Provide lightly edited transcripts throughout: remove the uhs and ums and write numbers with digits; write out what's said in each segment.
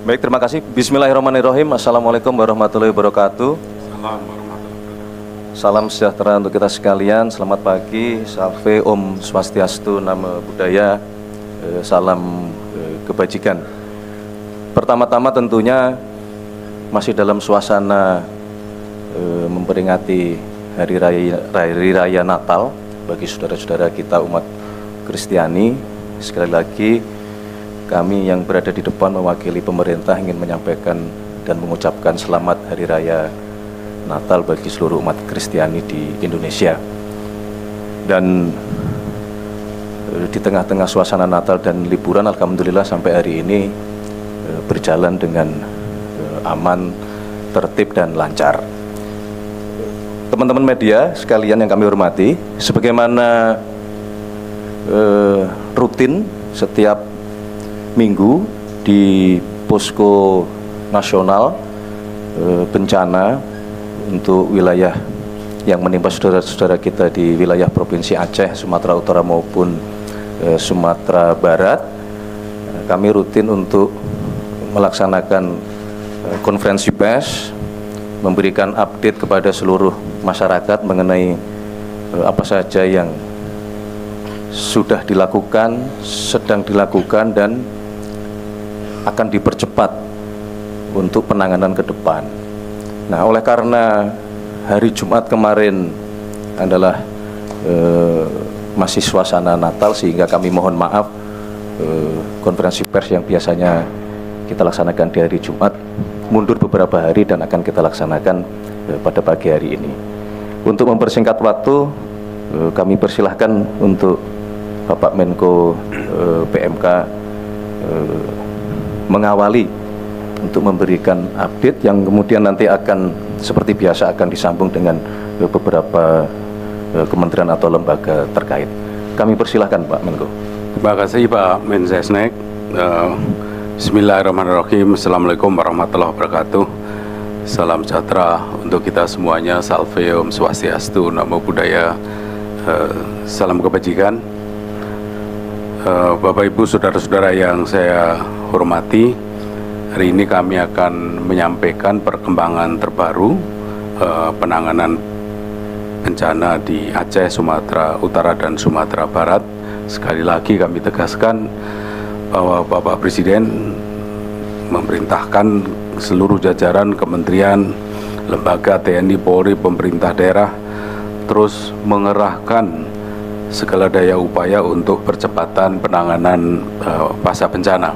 Baik, terima kasih. Bismillahirrahmanirrahim. Assalamualaikum warahmatullahi wabarakatuh. Salam sejahtera untuk kita sekalian. Selamat pagi. Salve Om Swastiastu, Namo Buddhaya. Salam kebajikan. Pertama-tama tentunya masih dalam suasana memperingati Hari Raya Natal bagi saudara-saudara kita umat Kristiani. Sekali lagi kami yang berada di depan mewakili pemerintah ingin menyampaikan dan mengucapkan selamat Hari Raya Natal bagi seluruh umat Kristiani di Indonesia. Dan di tengah-tengah suasana Natal dan liburan, alhamdulillah sampai hari ini berjalan dengan aman, tertib dan lancar. Teman-teman media sekalian yang kami hormati, sebagaimana rutin setiap minggu di posko nasional bencana untuk wilayah yang menimpa saudara-saudara kita di wilayah Provinsi Aceh, Sumatera Utara maupun Sumatera Barat, kami rutin untuk melaksanakan konferensi pers, memberikan update kepada seluruh masyarakat mengenai apa saja yang sudah dilakukan, sedang dilakukan dan akan dipercepat untuk penanganan ke depan. Nah, oleh karena hari Jumat kemarin adalah masih suasana Natal, sehingga kami mohon maaf konferensi pers yang biasanya kita laksanakan di hari Jumat mundur beberapa hari dan akan kita laksanakan pada pagi hari ini. Untuk mempersingkat waktu, kami persilahkan untuk Bapak Menko PMK mengawali untuk memberikan update yang kemudian nanti akan seperti biasa akan disambung dengan beberapa kementerian atau lembaga terkait. Kami persilahkan Pak Menko. Terima kasih Pak Mensesnek. Bismillahirrahmanirrahim. Assalamualaikum warahmatullahi wabarakatuh. Salam sejahtera untuk kita semuanya. Salve Om Swastiastu, Namo Buddhaya. Salam kebajikan. Bapak Ibu saudara-saudara yang saya hormati, hari ini kami akan menyampaikan perkembangan terbaru penanganan bencana di Aceh, Sumatera Utara dan Sumatera Barat. Sekali lagi kami tegaskan bahwa Bapak Presiden memerintahkan seluruh jajaran kementerian, lembaga, TNI, Polri, pemerintah daerah terus mengerahkan segala daya upaya untuk percepatan penanganan pasca bencana.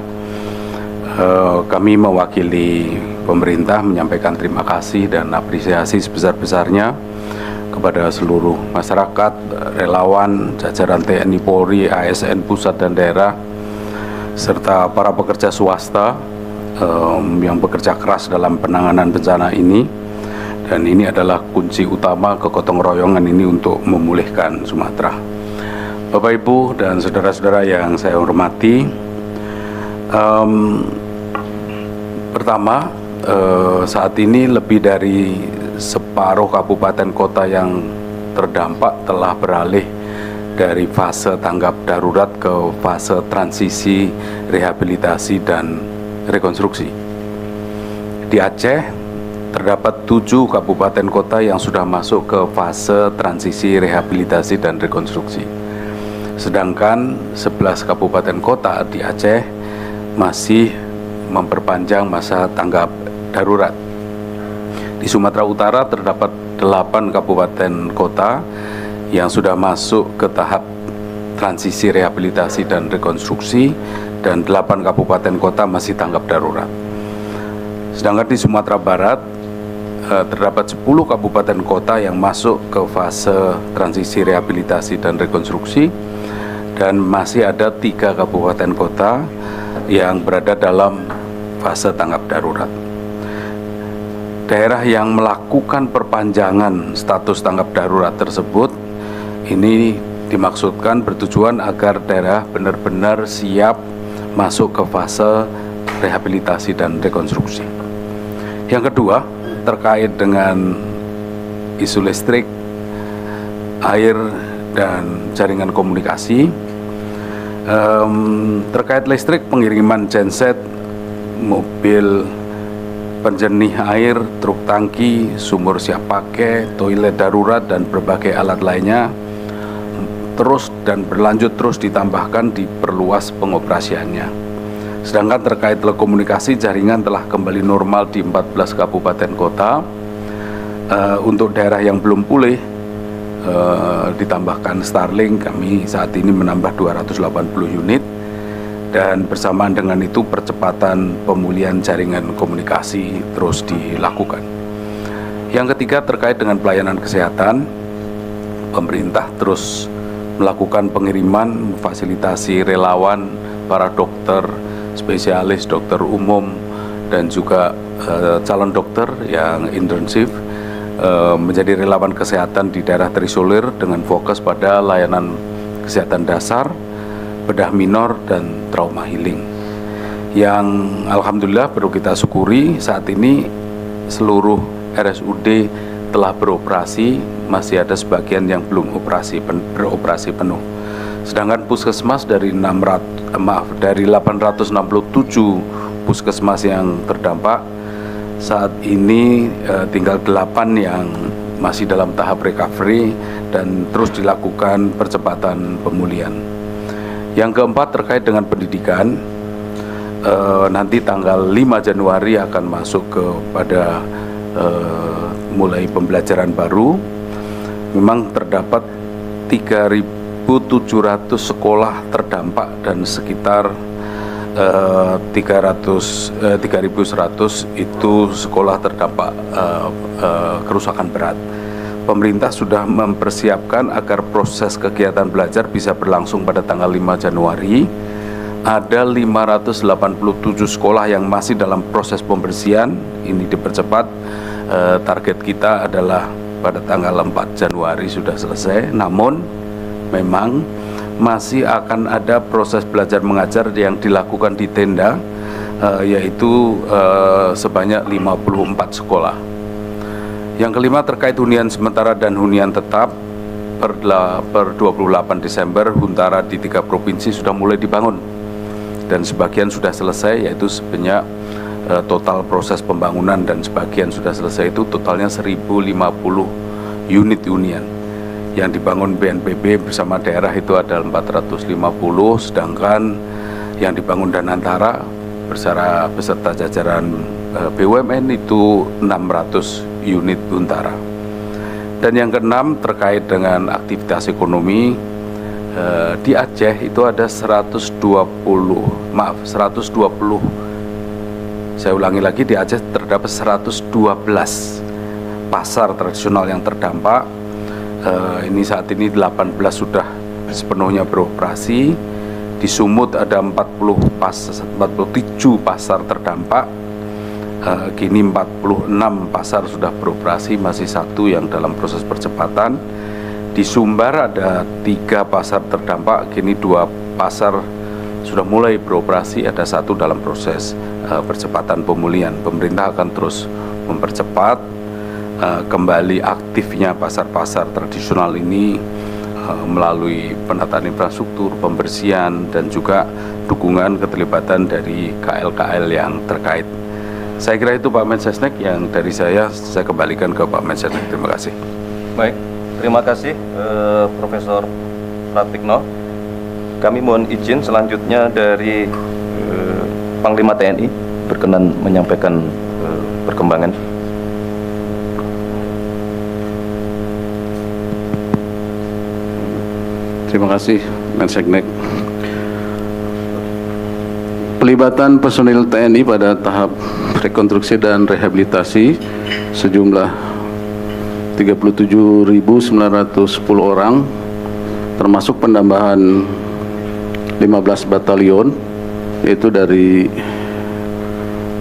Kami mewakili pemerintah menyampaikan terima kasih dan apresiasi sebesar-besarnya kepada seluruh masyarakat, relawan, jajaran TNI, Polri, ASN pusat dan daerah, serta para pekerja swasta yang bekerja keras dalam penanganan bencana ini. Dan ini adalah kunci utama kegotong royongan ini untuk memulihkan Sumatera. Bapak Ibu dan saudara-saudara yang saya hormati, pertama, saat ini lebih dari separuh kabupaten kota yang terdampak telah beralih dari fase tanggap darurat ke fase transisi, rehabilitasi dan rekonstruksi. Di Aceh terdapat 7 kabupaten kota yang sudah masuk ke fase transisi, rehabilitasi dan rekonstruksi. Sedangkan 11 kabupaten kota di Aceh masih memperpanjang masa tanggap darurat. Di Sumatera Utara terdapat 8 kabupaten kota yang sudah masuk ke tahap transisi, rehabilitasi dan rekonstruksi, dan 8 kabupaten kota masih tanggap darurat. Sedangkan di Sumatera Barat terdapat 10 kabupaten kota yang masuk ke fase transisi, rehabilitasi dan rekonstruksi, dan masih ada 3 kabupaten kota yang berada dalam fase tanggap darurat. Daerah yang melakukan perpanjangan status tanggap darurat tersebut ini dimaksudkan bertujuan agar daerah benar-benar siap masuk ke fase rehabilitasi dan rekonstruksi. Yang kedua, terkait dengan isu listrik, air, dan jaringan komunikasi. Terkait listrik, pengiriman genset mobil penjernih air, truk tangki, sumur siap pakai, toilet darurat, dan berbagai alat lainnya terus dan berlanjut terus ditambahkan, diperluas pengoperasiannya. Sedangkan terkait telekomunikasi, jaringan telah kembali normal di 14 kabupaten kota. Untuk daerah yang belum pulih, ditambahkan Starlink, kami saat ini menambah 280 unit, dan bersamaan dengan itu percepatan pemulihan jaringan komunikasi terus dilakukan. Yang ketiga, terkait dengan pelayanan kesehatan, pemerintah terus melakukan pengiriman, memfasilitasi relawan, para dokter, spesialis, dokter umum, dan juga calon dokter yang intensif menjadi relawan kesehatan di daerah terisolir dengan fokus pada layanan kesehatan dasar, bedah minor, dan trauma healing. Yang alhamdulillah perlu kita syukuri, saat ini seluruh RSUD telah beroperasi, masih ada sebagian yang belum beroperasi penuh. Sedangkan puskesmas dari 867 puskesmas yang terdampak, saat ini tinggal 8 yang masih dalam tahap recovery dan terus dilakukan percepatan pemulihan. Yang keempat, terkait dengan pendidikan, nanti tanggal 5 Januari akan masuk kepada mulai pembelajaran baru. Memang terdapat 3.700 sekolah terdampak dan sekitar 3.100 itu sekolah terdampak kerusakan berat. Pemerintah sudah mempersiapkan agar proses kegiatan belajar bisa berlangsung pada tanggal 5 Januari. Ada 587 sekolah yang masih dalam proses pembersihan, ini dipercepat. Target kita adalah pada tanggal 4 Januari sudah selesai, namun memang masih akan ada proses belajar mengajar yang dilakukan di tenda, yaitu sebanyak 54 sekolah. Yang kelima, terkait hunian sementara dan hunian tetap, per 28 Desember huntara di 3 provinsi sudah mulai dibangun dan sebagian sudah selesai, yaitu sebanyak total proses pembangunan dan sebagian sudah selesai itu totalnya 1050 unit hunian. Yang dibangun BNPB bersama daerah itu ada 450, sedangkan yang dibangun Danantara beserta jajaran BUMN itu 600 unit huntara. Dan yang keenam, terkait dengan aktivitas ekonomi, di Aceh itu ada 120, saya ulangi lagi, di Aceh terdapat 112 pasar tradisional yang terdampak. Ini saat ini 18 sudah sepenuhnya beroperasi. Di Sumut ada 47 pasar terdampak. Kini 46 pasar sudah beroperasi, masih 1 yang dalam proses percepatan. Di Sumbar ada 3 pasar terdampak, kini 2 pasar sudah mulai beroperasi, ada 1 dalam proses percepatan pemulihan. Pemerintah akan terus mempercepat kembali aktifnya pasar-pasar tradisional ini melalui penataan infrastruktur, pembersihan, dan juga dukungan keterlibatan dari KL-KL yang terkait. Saya kira itu Pak Mensesnek, yang dari saya kembalikan ke Pak Mensesnek. Terima kasih. Baik, terima kasih Profesor Pratikno. Kami mohon izin selanjutnya dari Panglima TNI berkenan menyampaikan perkembangan. Terima kasih Mensesnek. Pelibatan personil TNI pada tahap rekonstruksi dan rehabilitasi sejumlah 37.910 orang, termasuk penambahan 15 batalion, yaitu dari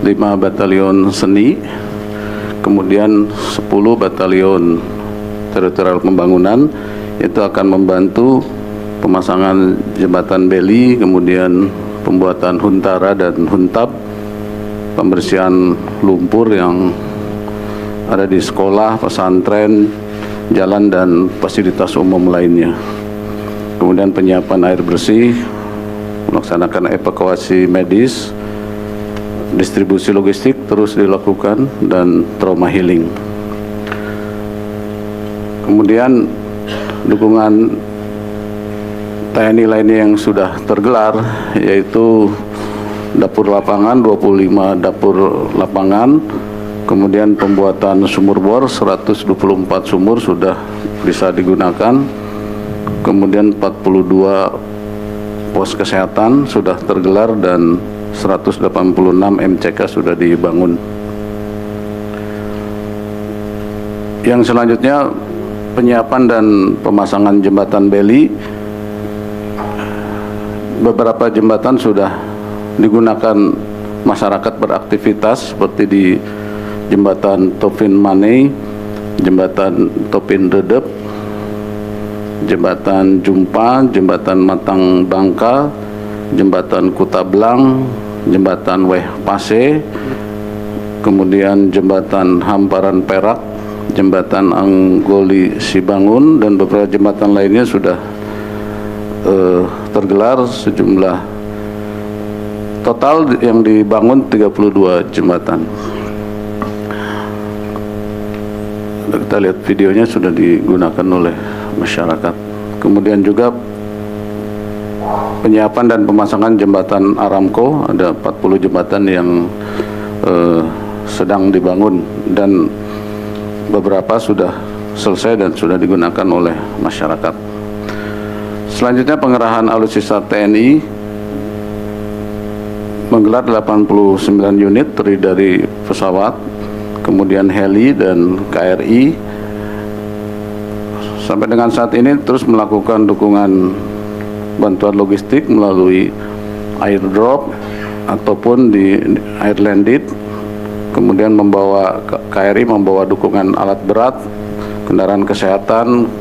5 batalion seni, kemudian 10 batalion teritorial pembangunan, itu akan membantu pemasangan jembatan beli, kemudian pembuatan huntara dan huntap, pembersihan lumpur yang ada di sekolah, pesantren, jalan, dan fasilitas umum lainnya. Kemudian penyiapan air bersih, melaksanakan evakuasi medis, distribusi logistik terus dilakukan dan trauma healing. Kemudian dukungan TNI lainnya yang sudah tergelar yaitu dapur lapangan 25 dapur lapangan, kemudian pembuatan sumur bor 124 sumur sudah bisa digunakan, kemudian 42 pos kesehatan sudah tergelar dan 186 MCK sudah dibangun. Yang selanjutnya penyiapan dan pemasangan jembatan beli. Beberapa jembatan sudah digunakan masyarakat beraktivitas seperti di jembatan Topin Mane, jembatan Topin Redep, jembatan Jumpa, jembatan Matang Bangka, jembatan Kutablang, jembatan Weh Pase, kemudian jembatan Hamparan Perak, jembatan Anggoli Sibangun, dan beberapa jembatan lainnya sudah tergelar. Sejumlah total yang dibangun 32 jembatan. Kita lihat videonya sudah digunakan oleh masyarakat. Kemudian juga penyiapan dan pemasangan jembatan Aramco, ada 40 jembatan yang sedang dibangun dan beberapa sudah selesai dan sudah digunakan oleh masyarakat. Selanjutnya pengerahan alutsista TNI menggelar 89 unit terdiri dari pesawat, kemudian heli dan KRI. Sampai dengan saat ini terus melakukan dukungan bantuan logistik melalui airdrop ataupun di air landed, kemudian membawa KRI membawa dukungan alat berat, kendaraan kesehatan,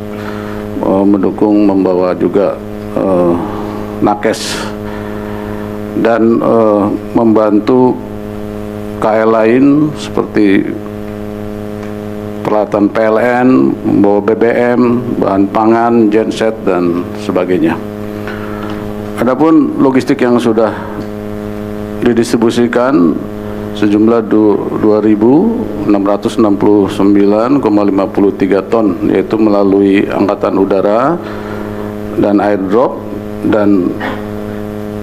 mendukung membawa juga nakes dan membantu KL lain seperti peralatan PLN, membawa BBM, bahan pangan, genset dan sebagainya. Adapun logistik yang sudah didistribusikan sejumlah 2.669,53 ton, yaitu melalui Angkatan Udara dan airdrop, dan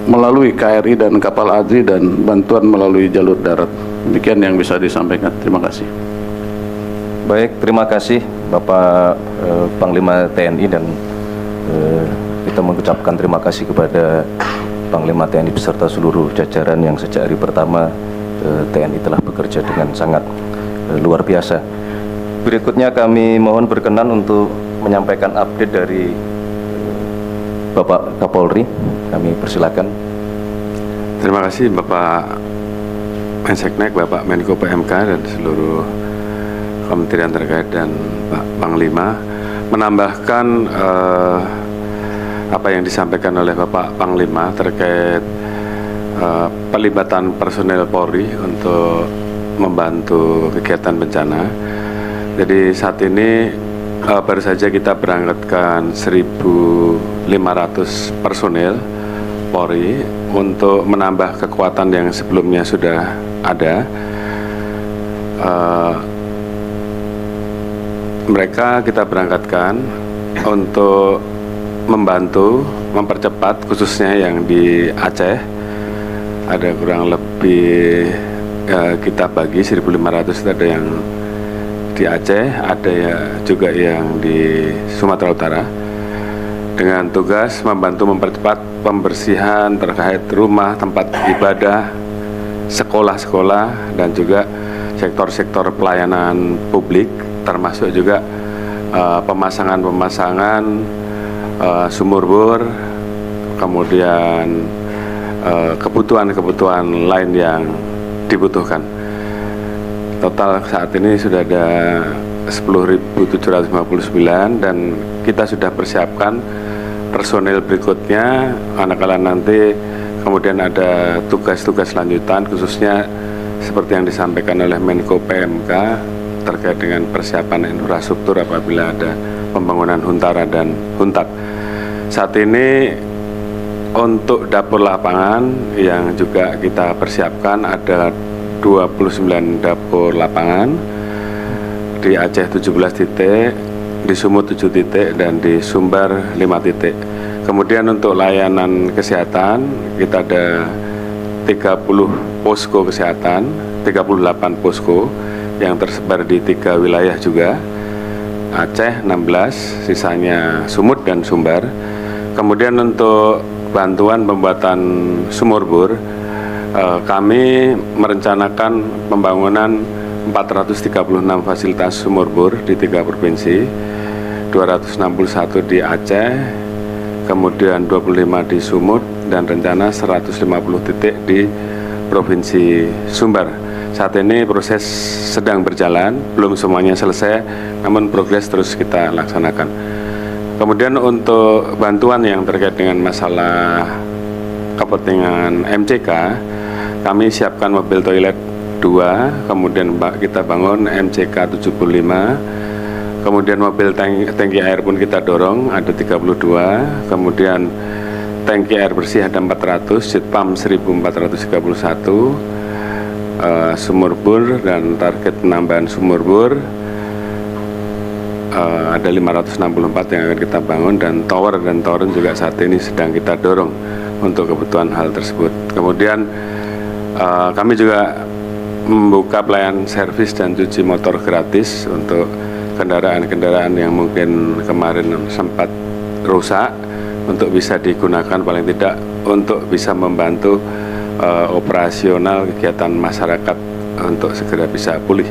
melalui KRI dan kapal ADRI, dan bantuan melalui jalur darat. Demikian yang bisa disampaikan. Terima kasih. Baik, terima kasih Bapak Panglima TNI, dan kita mengucapkan terima kasih kepada Panglima TNI beserta seluruh jajaran yang sejak hari pertama TNI telah bekerja dengan sangat luar biasa. Berikutnya kami mohon berkenan untuk menyampaikan update dari Bapak Kapolri. Kami persilakan. Terima kasih Bapak Menseknek, Bapak Menko PMK dan seluruh kementerian terkait dan Pak Panglima. Menambahkan apa yang disampaikan oleh Bapak Panglima terkait pelibatan personel Polri untuk membantu kegiatan bencana. Jadi saat ini baru saja kita berangkatkan 1.500 personel Polri untuk menambah kekuatan yang sebelumnya sudah ada. Mereka kita berangkatkan untuk membantu mempercepat, khususnya yang di Aceh. Ada kurang lebih kita bagi 1.500, itu ada yang di Aceh, ada ya juga yang di Sumatera Utara, dengan tugas membantu mempercepat pembersihan terkait rumah, tempat ibadah, sekolah-sekolah, dan juga sektor-sektor pelayanan publik, termasuk juga pemasangan sumur bor, kemudian kebutuhan-kebutuhan lain yang dibutuhkan. Total saat ini sudah ada 10.759 dan kita sudah persiapkan personil berikutnya, manakala nanti kemudian ada tugas-tugas lanjutan, khususnya seperti yang disampaikan oleh Menko PMK terkait dengan persiapan infrastruktur apabila ada pembangunan Huntara dan Huntat. Saat ini untuk dapur lapangan yang juga kita persiapkan ada 29 dapur lapangan, di Aceh 17 titik, di Sumut 7 titik, dan di Sumbar 5 titik. Kemudian untuk layanan kesehatan kita ada 30 posko kesehatan, 38 posko yang tersebar di 3 wilayah juga, Aceh 16, sisanya Sumut dan Sumbar. Kemudian untuk bantuan pembuatan sumur bor, kami merencanakan pembangunan 436 fasilitas sumur bor di 3 provinsi, 261 di Aceh, kemudian 25 di Sumut, dan rencana 150 titik di Provinsi Sumbar. Saat ini proses sedang berjalan, belum semuanya selesai, namun progres terus kita laksanakan. Kemudian untuk bantuan yang terkait dengan masalah kepentingan MCK, kami siapkan mobil toilet 2, kemudian kita bangun MCK 75, kemudian mobil tangki air pun kita dorong ada 32, kemudian tangki air bersih ada 400, jet pump 1431, sumur bor dan target penambahan sumur bor ada 564 yang akan kita bangun, dan tower dan toren juga saat ini sedang kita dorong untuk kebutuhan hal tersebut. Kemudian kami juga membuka pelayanan servis dan cuci motor gratis untuk kendaraan-kendaraan yang mungkin kemarin sempat rusak, untuk bisa digunakan paling tidak untuk bisa membantu operasional kegiatan masyarakat untuk segera bisa pulih.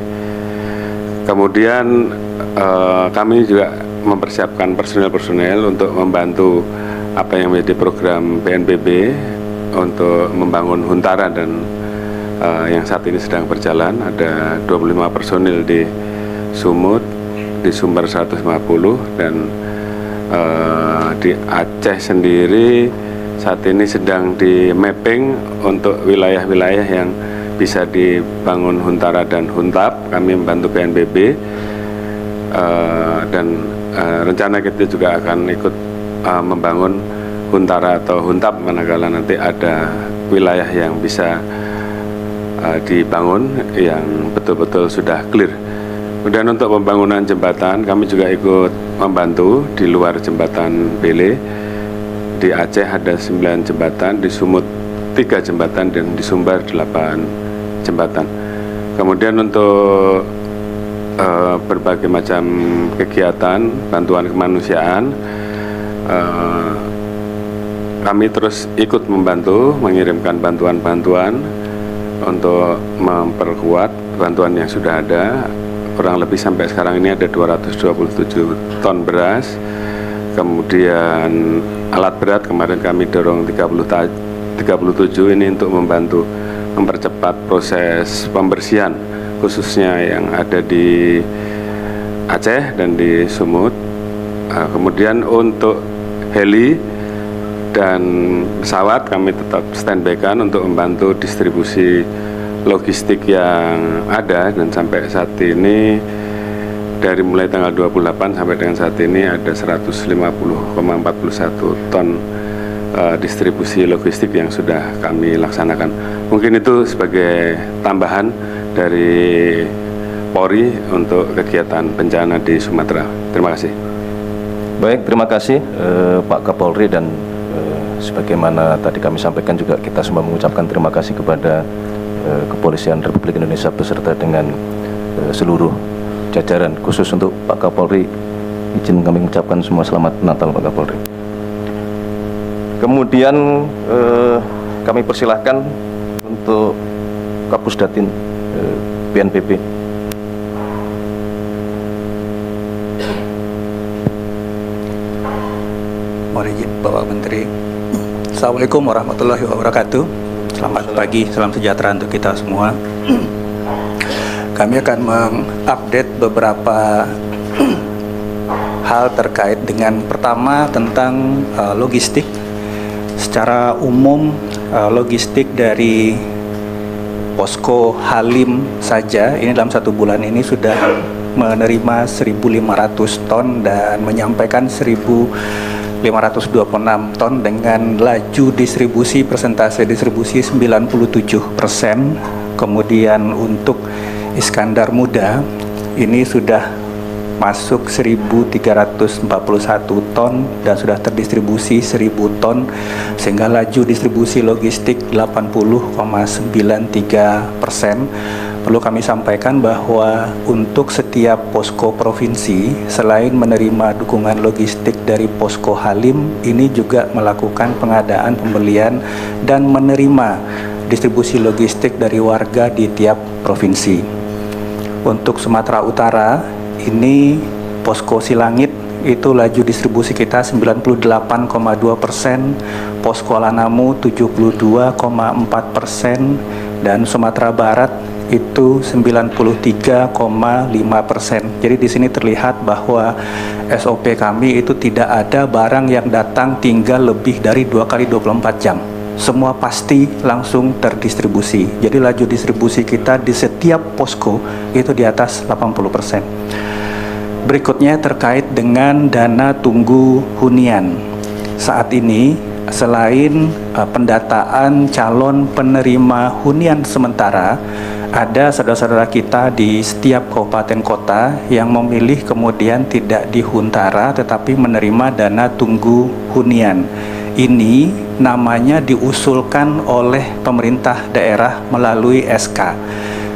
Kemudian kami juga mempersiapkan personel untuk membantu apa yang menjadi program BNPB untuk membangun Huntara, dan yang saat ini sedang berjalan ada 25 personil di Sumut, di Sumbar 150, dan di Aceh sendiri saat ini sedang di mapping untuk wilayah-wilayah yang bisa dibangun Huntara dan Huntap. Kami membantu BNPB, dan rencana kita juga akan ikut membangun Huntara atau Huntap manakala nanti ada wilayah yang bisa dibangun yang betul-betul sudah clear. Kemudian untuk pembangunan jembatan kami juga ikut membantu di luar jembatan Bele. Di Aceh ada 9 jembatan, di Sumut 3 jembatan, dan di Sumbar 8 jembatan. Kemudian untuk berbagai macam kegiatan bantuan kemanusiaan, kami terus ikut membantu mengirimkan bantuan-bantuan untuk memperkuat bantuan yang sudah ada. Kurang lebih sampai sekarang ini ada 227 ton beras, kemudian alat berat kemarin kami dorong 37 ini untuk membantu mempercepat proses pembersihan khususnya yang ada di Aceh dan di Sumut. Kemudian untuk heli dan pesawat kami tetap standby-kan untuk membantu distribusi logistik yang ada, dan sampai saat ini dari mulai tanggal 28 sampai dengan saat ini ada 150,41 ton distribusi logistik yang sudah kami laksanakan. Mungkin itu sebagai tambahan dari Polri untuk kegiatan bencana di Sumatera. Terima kasih. Baik, terima kasih Pak Kapolri, dan sebagaimana tadi kami sampaikan juga kita semua mengucapkan terima kasih kepada Kepolisian Republik Indonesia beserta dengan seluruh jajaran. Khusus untuk Pak Kapolri, izin kami mengucapkan semua selamat Natal Pak Kapolri. Kemudian kami persilahkan untuk Kapusdatin BNPB. Mohon izin Bapak Menteri. Assalamualaikum warahmatullahi wabarakatuh. Selamat pagi, salam sejahtera untuk kita semua. Kami akan mengupdate beberapa hal terkait dengan pertama tentang logistik. Secara umum logistik dari Posko Halim saja ini dalam 1 bulan ini sudah menerima 1.500 ton dan menyampaikan 1.000 526 ton dengan laju distribusi persentase distribusi 97%. Kemudian untuk Iskandar Muda ini sudah masuk 1.341 ton dan sudah terdistribusi 1.000 ton, sehingga laju distribusi logistik 80,93%. Perlu kami sampaikan bahwa untuk setiap posko provinsi, selain menerima dukungan logistik dari Posko Halim, ini juga melakukan pengadaan, pembelian, dan menerima distribusi logistik dari warga di tiap provinsi. Untuk Sumatera Utara, ini Posko Silangit itu laju distribusi kita 98,2%, Posko Alanamu 72,4%, dan Sumatera Barat itu 93,5%. Jadi di sini terlihat bahwa SOP kami itu tidak ada barang yang datang tinggal lebih dari 2 kali 24 jam. Semua pasti langsung terdistribusi. Jadi laju distribusi kita di setiap posko itu di atas 80%. Berikutnya terkait dengan dana tunggu hunian. Saat ini selain pendataan calon penerima hunian sementara, ada saudara-saudara kita di setiap kabupaten kota yang memilih kemudian tidak dihuntara tetapi menerima dana tunggu hunian. Ini namanya diusulkan oleh pemerintah daerah melalui SK.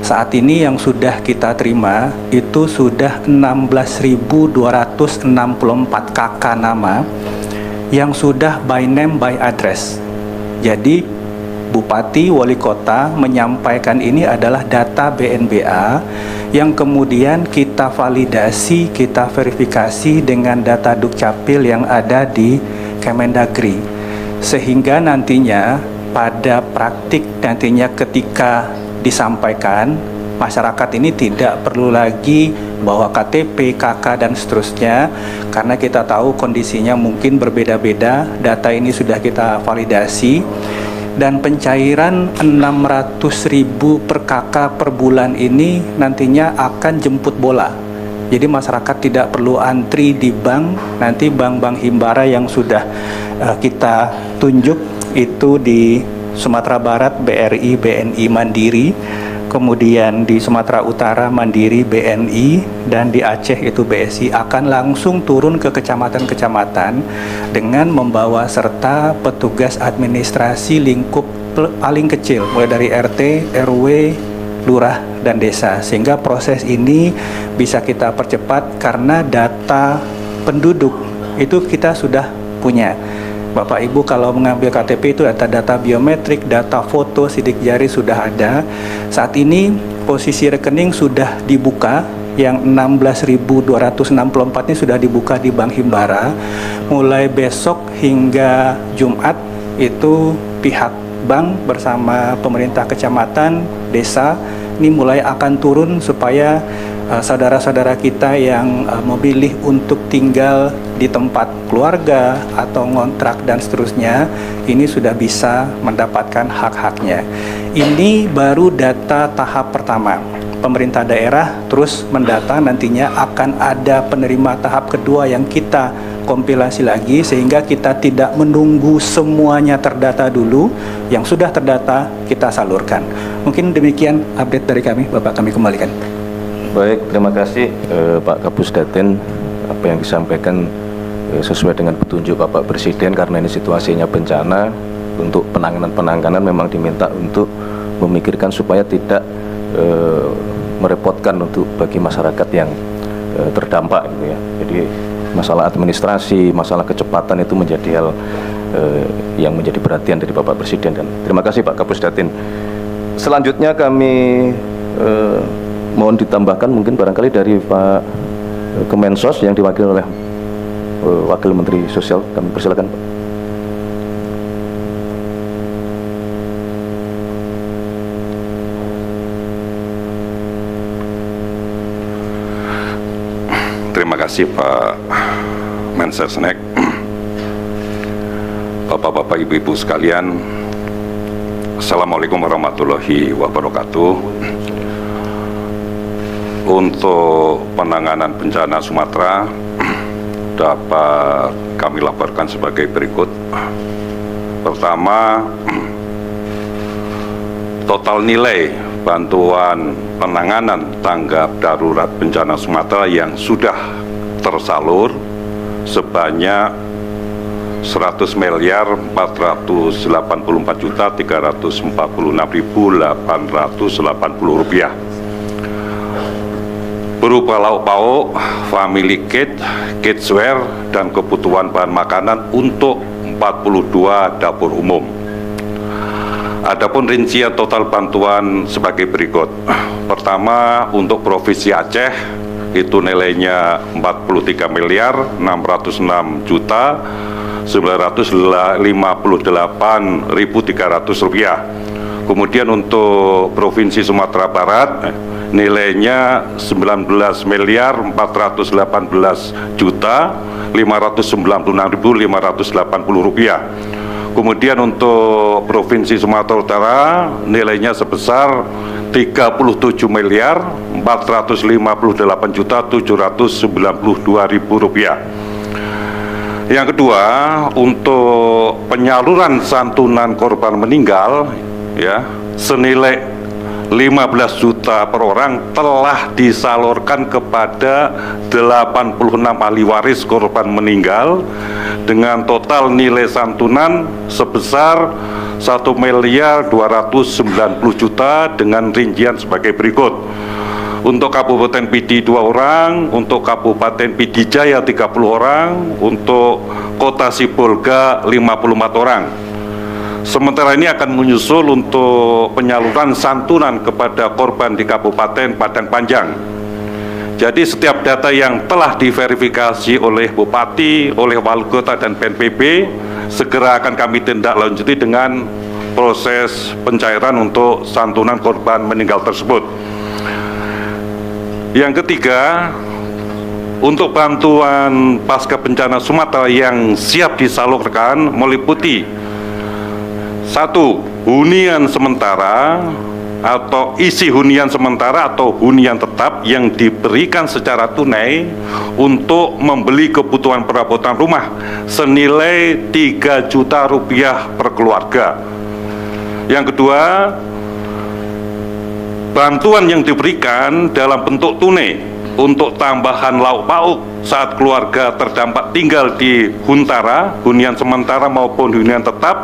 Saat ini yang sudah kita terima itu sudah 16.264 KK nama yang sudah by name by address. Jadi Bupati, Wali Kota menyampaikan ini adalah data BNBA yang kemudian kita validasi, kita verifikasi dengan data Dukcapil yang ada di Kemendagri, sehingga nantinya pada praktik nantinya ketika disampaikan, masyarakat ini tidak perlu lagi bawa KTP, KK, dan seterusnya, karena kita tahu kondisinya mungkin berbeda-beda. Data ini sudah kita validasi, dan pencairan 600.000 per KK per bulan ini nantinya akan jemput bola. Jadi masyarakat tidak perlu antri di bank. Nanti bank-bank himbara yang sudah kita tunjuk itu di Sumatera Barat BRI, BNI, Mandiri, kemudian di Sumatera Utara Mandiri, BNI, dan di Aceh itu BSI, akan langsung turun ke kecamatan-kecamatan dengan membawa serta petugas administrasi lingkup paling kecil, mulai dari RT, RW, lurah, dan desa, sehingga proses ini bisa kita percepat karena data penduduk itu kita sudah punya. Bapak Ibu kalau mengambil KTP itu data biometrik, data foto, sidik jari sudah ada. Saat ini posisi rekening sudah dibuka, yang 16.264 ini sudah dibuka di Bank Himbara. Mulai besok hingga Jumat itu pihak bank bersama pemerintah kecamatan, desa ini mulai akan turun supaya saudara-saudara kita yang memilih untuk tinggal di tempat keluarga atau ngontrak dan seterusnya ini sudah bisa mendapatkan hak-haknya. Ini baru data tahap pertama. Pemerintah daerah terus mendata, nantinya akan ada penerima tahap kedua yang kita kompilasi lagi, sehingga kita tidak menunggu semuanya terdata dulu. Yang sudah terdata kita salurkan. Mungkin demikian update dari kami, Bapak, kami kembalikan. Baik, terima kasih Pak Kapus Datin. Apa yang disampaikan sesuai dengan petunjuk Bapak Presiden, karena ini situasinya bencana. Untuk penanganan memang diminta untuk memikirkan supaya tidak merepotkan untuk bagi masyarakat yang terdampak gitu ya. Jadi masalah administrasi, masalah kecepatan itu menjadi hal yang menjadi perhatian dari Bapak Presiden. Dan terima kasih Pak Kapus Datin. Selanjutnya kami mohon ditambahkan mungkin barangkali dari Pak Kemensos yang diwakili oleh Wakil Menteri Sosial. Kami persilakan Pak. Terima kasih Pak Mensesnek. Bapak-bapak, ibu-ibu sekalian, Assalamualaikum warahmatullahi wabarakatuh. Untuk penanganan bencana Sumatera dapat kami laporkan sebagai berikut. Pertama, total nilai bantuan penanganan tanggap darurat bencana Sumatera yang sudah tersalur sebanyak 100.484.346.880 rupiah berupa lauk pauk, family kit, kidswear, dan kebutuhan bahan makanan untuk 42 dapur umum. Adapun rincian total bantuan sebagai berikut. Pertama, untuk Provinsi Aceh itu nilainya 43.956.958.300 rupiah. Kemudian untuk Provinsi Sumatera Barat nilainya 19.518.596.580 rupiah. Kemudian untuk Provinsi Sumatera Utara nilainya sebesar 37.458.792.000 rupiah. Yang kedua, untuk penyaluran santunan korban meninggal ya senilai 15 juta per orang telah disalurkan kepada 86 ahli waris korban meninggal dengan total nilai santunan sebesar 1.290.000.000 dengan rincian sebagai berikut. Untuk Kabupaten Pidi 2 orang, untuk Kabupaten Pidi Jaya 30 orang, untuk Kota Sibolga 54 orang. Sementara ini akan menyusul untuk penyaluran santunan kepada korban di Kabupaten Padang Panjang. Jadi setiap data yang telah diverifikasi oleh Bupati, oleh Wali Kota dan BNPB segera akan kami tindak lanjuti dengan proses pencairan untuk santunan korban meninggal tersebut. Yang ketiga, untuk bantuan pasca bencana Sumatera yang siap disalurkan meliputi 1. Hunian sementara atau isi hunian sementara atau hunian tetap yang diberikan secara tunai untuk membeli kebutuhan perabotan rumah senilai 3 juta rupiah per keluarga. Yang kedua, bantuan yang diberikan dalam bentuk tunai untuk tambahan lauk pauk saat keluarga terdampak tinggal di huntara, hunian sementara maupun hunian tetap.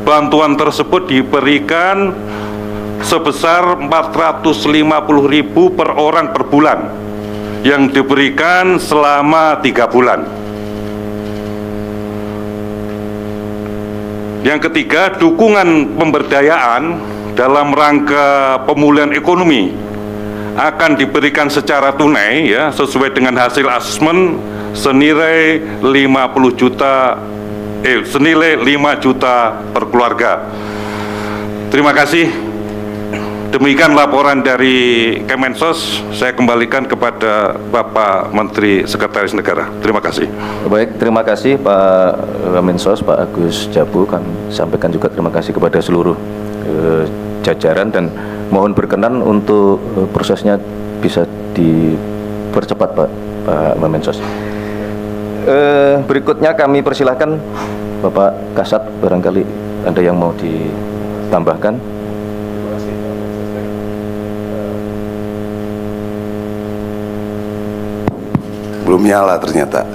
Bantuan tersebut diberikan sebesar 450.000 per orang per bulan yang diberikan selama 3 bulan. Yang ketiga, dukungan pemberdayaan dalam rangka pemulihan ekonomi akan diberikan secara tunai ya sesuai dengan hasil asesmen senilai 5 juta per keluarga. Terima kasih. Demikian laporan dari Kemensos. Saya kembalikan kepada Bapak Menteri Sekretaris Negara. Terima kasih. Baik, terima kasih Pak Mensos, Pak Agus Jabu. Kami sampaikan juga terima kasih kepada seluruh jajaran dan mohon berkenan untuk prosesnya bisa dipercepat Pak Mensos. Berikutnya kami persilahkan Bapak Kasat, barangkali ada yang mau ditambahkan. Belum nyala ternyata.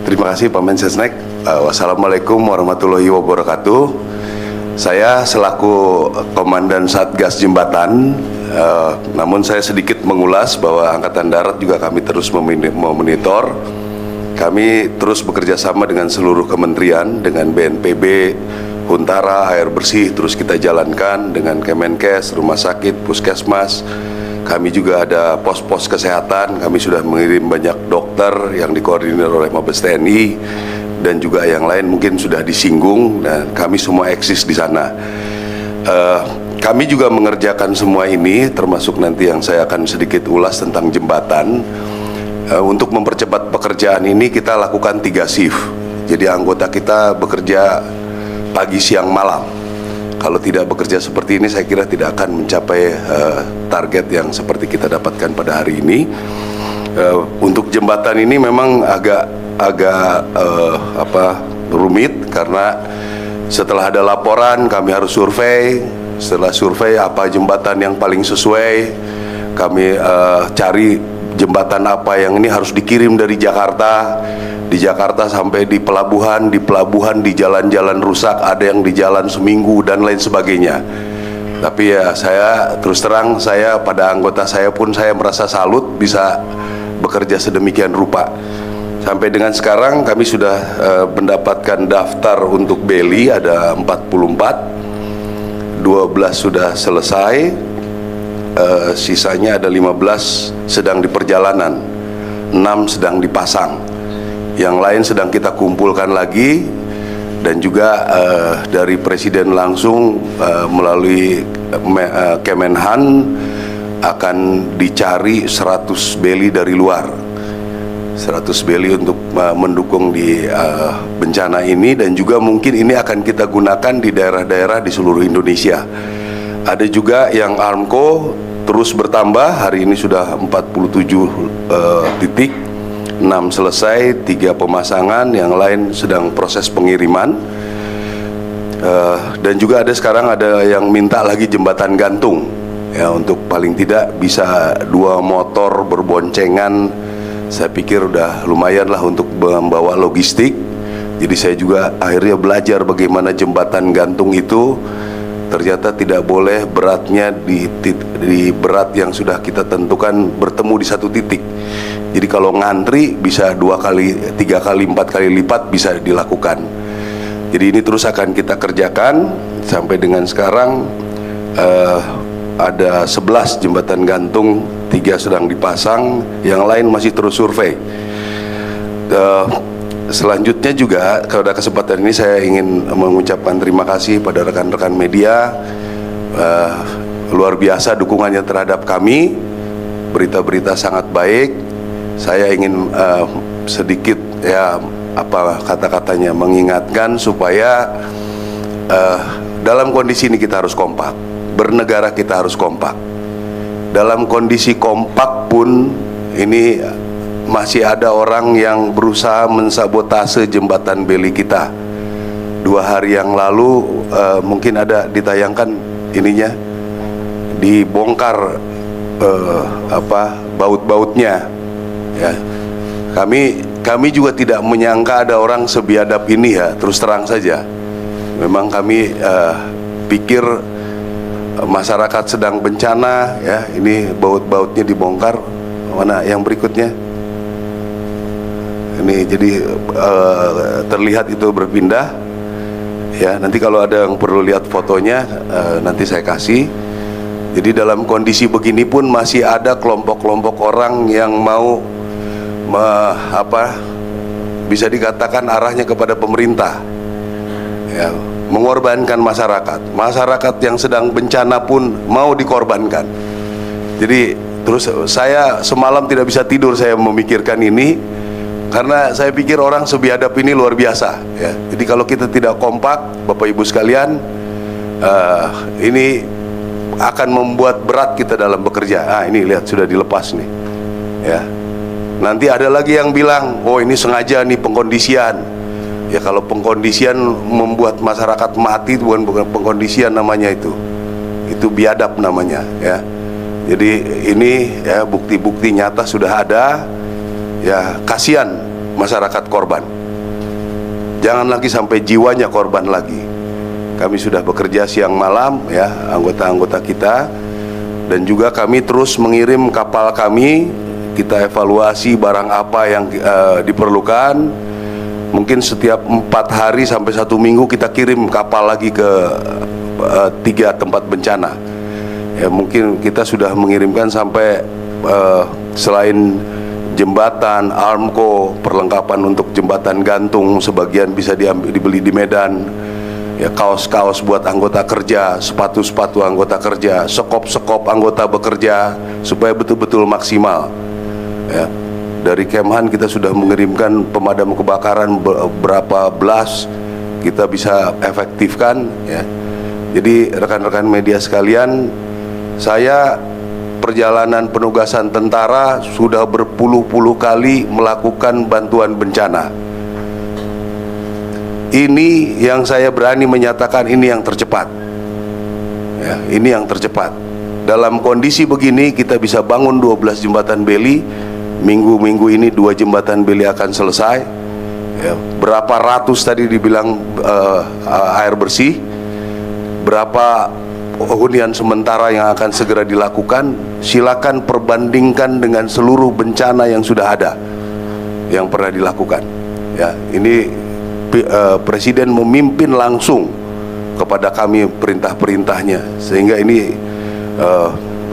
Terima kasih Pak Mensesnek. Wassalamualaikum warahmatullahi wabarakatuh. Saya selaku Komandan Satgas Jembatan, namun saya sedikit mengulas bahwa Angkatan Darat juga kami terus memonitor. Kami terus bekerja sama dengan seluruh kementerian, dengan BNPB, Huntara, air bersih terus kita jalankan dengan Kemenkes, rumah sakit, puskesmas. Kami juga ada pos-pos kesehatan, kami sudah mengirim banyak dokter yang dikoordinir oleh Mabes TNI dan juga yang lain mungkin sudah disinggung dan kami semua eksis di sana. Kami juga mengerjakan semua ini termasuk nanti yang saya akan sedikit ulas tentang jembatan. Untuk mempercepat pekerjaan ini kita lakukan 3 shift. Jadi anggota kita bekerja pagi, siang, malam. Kalau tidak bekerja seperti ini saya kira tidak akan mencapai target yang seperti kita dapatkan pada hari ini. Untuk jembatan ini memang agak agak rumit karena setelah ada laporan kami harus survei. Setelah survei apa jembatan yang paling sesuai, kami cari jembatan apa yang ini harus dikirim dari Jakarta. Di Jakarta sampai di pelabuhan di jalan-jalan rusak, ada yang di jalan seminggu dan lain sebagainya. Tapi ya saya terus terang, saya pada anggota saya pun saya merasa salut bisa bekerja sedemikian rupa. Sampai dengan sekarang kami sudah mendapatkan daftar untuk beli ada 44, 12 sudah selesai, sisanya ada 15 sedang di perjalanan, 6 sedang dipasang. Yang lain sedang kita kumpulkan lagi, dan juga dari Presiden langsung melalui Kemenhan akan dicari 100 beli dari luar, 100 beli untuk mendukung di bencana ini, dan juga mungkin ini akan kita gunakan di daerah-daerah di seluruh Indonesia. Ada juga yang Armco terus bertambah, hari ini sudah 47 titik, 6 selesai, 3 pemasangan, yang lain sedang proses pengiriman. Dan juga ada sekarang ada yang minta lagi jembatan gantung, ya, untuk paling tidak bisa 2 motor berboncengan. Saya pikir udah lumayan lah untuk membawa logistik. Jadi saya juga akhirnya belajar bagaimana jembatan gantung itu ternyata tidak boleh beratnya di berat yang sudah kita tentukan bertemu di satu titik. Jadi kalau ngantri bisa 2 kali, 3 kali, 4 kali lipat bisa dilakukan. Jadi ini terus akan kita kerjakan. Sampai dengan sekarang ada 11 jembatan gantung, 3 sedang dipasang, yang lain masih terus survei. Selanjutnya juga pada kesempatan ini saya ingin mengucapkan terima kasih pada rekan-rekan media. Luar biasa dukungannya terhadap kami, berita-berita sangat baik. Saya ingin sedikit kata-katanya mengingatkan supaya dalam kondisi ini kita harus kompak, bernegara kita harus kompak. Dalam kondisi kompak pun ini masih ada orang yang berusaha mensabotase jembatan beli kita. 2 hari yang lalu mungkin ada ditayangkan ininya, dibongkar baut-bautnya. Ya, kami juga tidak menyangka ada orang sebiadab ini, ya, terus terang saja. Memang kami pikir masyarakat sedang bencana, ya, ini baut-bautnya dibongkar. Mana yang berikutnya? Ini jadi terlihat itu berpindah, ya. Nanti kalau ada yang perlu lihat fotonya, nanti saya kasih. Jadi dalam kondisi begini pun masih ada kelompok-kelompok orang yang mau bisa dikatakan arahnya kepada pemerintah, ya, mengorbankan masyarakat yang sedang bencana pun mau dikorbankan. Jadi terus saya semalam tidak bisa tidur, saya memikirkan ini karena saya pikir orang sebiadab ini luar biasa, ya. Jadi kalau kita tidak kompak, Bapak Ibu sekalian, ini akan membuat berat kita dalam bekerja. Ini lihat sudah dilepas nih, ya. Nanti ada lagi yang bilang, oh ini sengaja nih pengkondisian. Ya, kalau pengkondisian membuat masyarakat mati, bukan pengkondisian namanya itu biadab namanya, ya. Jadi ini, ya, bukti-bukti nyata sudah ada. Ya, kasihan masyarakat korban. Jangan lagi sampai jiwanya korban lagi. Kami sudah bekerja siang malam, ya, anggota-anggota kita, dan juga kami terus mengirim kapal kami. Kita evaluasi barang apa yang diperlukan. Mungkin setiap 4 hari sampai 1 minggu kita kirim kapal lagi ke 3 tempat bencana. Ya, mungkin kita sudah mengirimkan sampai selain jembatan, Armco, perlengkapan untuk jembatan gantung sebagian bisa dibeli di Medan. Ya, kaos-kaos buat anggota kerja, sepatu-sepatu anggota kerja, sekop-sekop anggota bekerja supaya betul-betul maksimal. Ya, dari Kemhan kita sudah mengirimkan pemadam kebakaran berapa belas, kita bisa efektifkan, ya. Jadi rekan-rekan media sekalian, saya perjalanan penugasan tentara sudah berpuluh-puluh kali melakukan bantuan bencana. Ini yang saya berani menyatakan ini yang tercepat. Ya, ini yang tercepat. Dalam kondisi begini kita bisa bangun 12 jembatan beli. Minggu-minggu ini 2 jembatan beli akan selesai. Ya, berapa ratus tadi dibilang air bersih, berapa hunian sementara yang akan segera dilakukan. Silakan perbandingkan dengan seluruh bencana yang sudah ada, yang pernah dilakukan. Ya, ini Presiden memimpin langsung kepada kami perintah-perintahnya, sehingga ini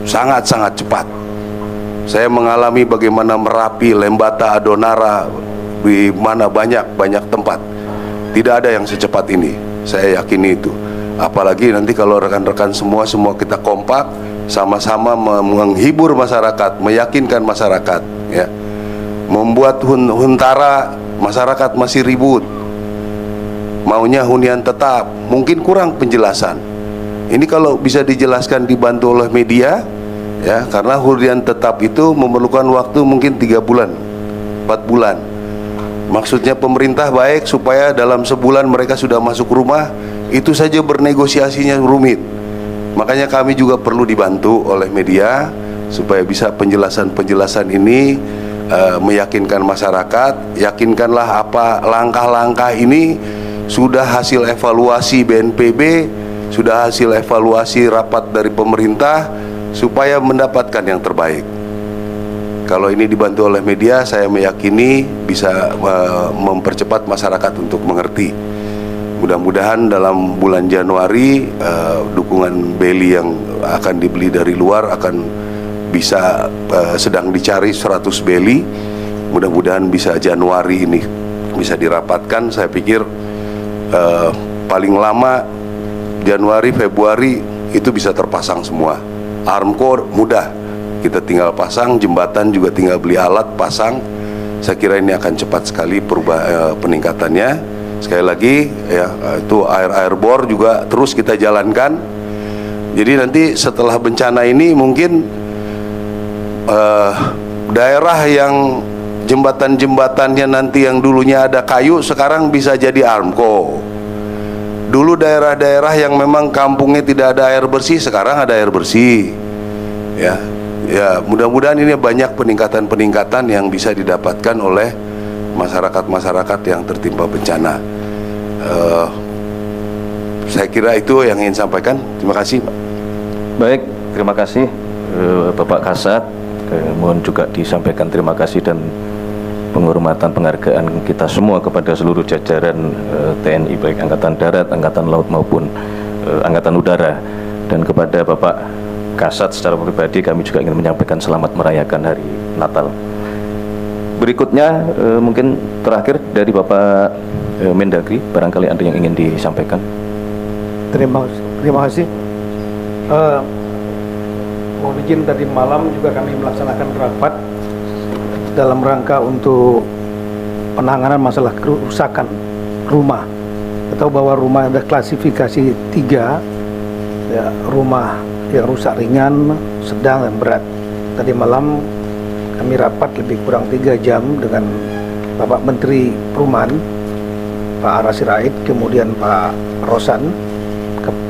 sangat-sangat cepat. Saya mengalami bagaimana Merapi, Lembata, Adonara, di mana banyak tempat tidak ada yang secepat ini. Saya yakini itu. Apalagi nanti kalau rekan-rekan semua kita kompak, sama-sama menghibur masyarakat, meyakinkan masyarakat, ya, membuat huntara. Masyarakat masih ribut, maunya hunian tetap, mungkin kurang penjelasan. Ini kalau bisa dijelaskan, dibantu oleh media, ya, karena hunian tetap itu memerlukan waktu mungkin 3 bulan, 4 bulan. Maksudnya pemerintah baik supaya dalam sebulan mereka sudah masuk rumah. Itu saja bernegosiasinya rumit. Makanya kami juga perlu dibantu oleh media supaya bisa penjelasan-penjelasan ini meyakinkan masyarakat. Yakinkanlah apa langkah-langkah ini sudah hasil evaluasi BNPB, sudah hasil evaluasi rapat dari pemerintah, supaya mendapatkan yang terbaik. Kalau ini dibantu oleh media, saya meyakini bisa mempercepat masyarakat untuk mengerti. Mudah-mudahan dalam bulan Januari dukungan beli yang akan dibeli dari luar akan bisa, sedang dicari 100 beli. Mudah-mudahan bisa Januari ini bisa dirapatkan. Saya pikir paling lama Januari Februari itu bisa terpasang semua. Armco mudah, kita tinggal pasang. Jembatan juga tinggal beli alat pasang. Saya kira ini akan cepat sekali peningkatannya. Sekali lagi, ya, itu air bor juga terus kita jalankan. Jadi nanti setelah bencana ini mungkin daerah yang jembatan-jembatannya nanti yang dulunya ada kayu sekarang bisa jadi Armco. Dulu daerah-daerah yang memang kampungnya tidak ada air bersih sekarang ada air bersih. Ya, mudah-mudahan ini banyak peningkatan-peningkatan yang bisa didapatkan oleh masyarakat-masyarakat yang tertimpa bencana. Saya kira itu yang ingin sampaikan. Terima kasih, Pak. Baik, terima kasih Bapak Kasat. Mohon juga disampaikan terima kasih dan penghormatan penghargaan kita semua kepada seluruh jajaran TNI, baik Angkatan Darat, Angkatan Laut maupun Angkatan Udara. Dan kepada Bapak Kasat secara pribadi kami juga ingin menyampaikan selamat merayakan Hari Natal. Berikutnya mungkin terakhir dari Bapak Mendagri, barangkali ada yang ingin disampaikan. Terima kasih. Mohon izin, tadi malam juga kami melaksanakan rapat dalam rangka untuk penanganan masalah kerusakan rumah. Kita tahu bahwa rumah ada klasifikasi 3, ya, rumah yang rusak ringan, sedang, dan berat. Tadi malam kami rapat lebih kurang 3 jam dengan Bapak Menteri Perumahan, Pak Ara Sirait, kemudian Pak Rosan,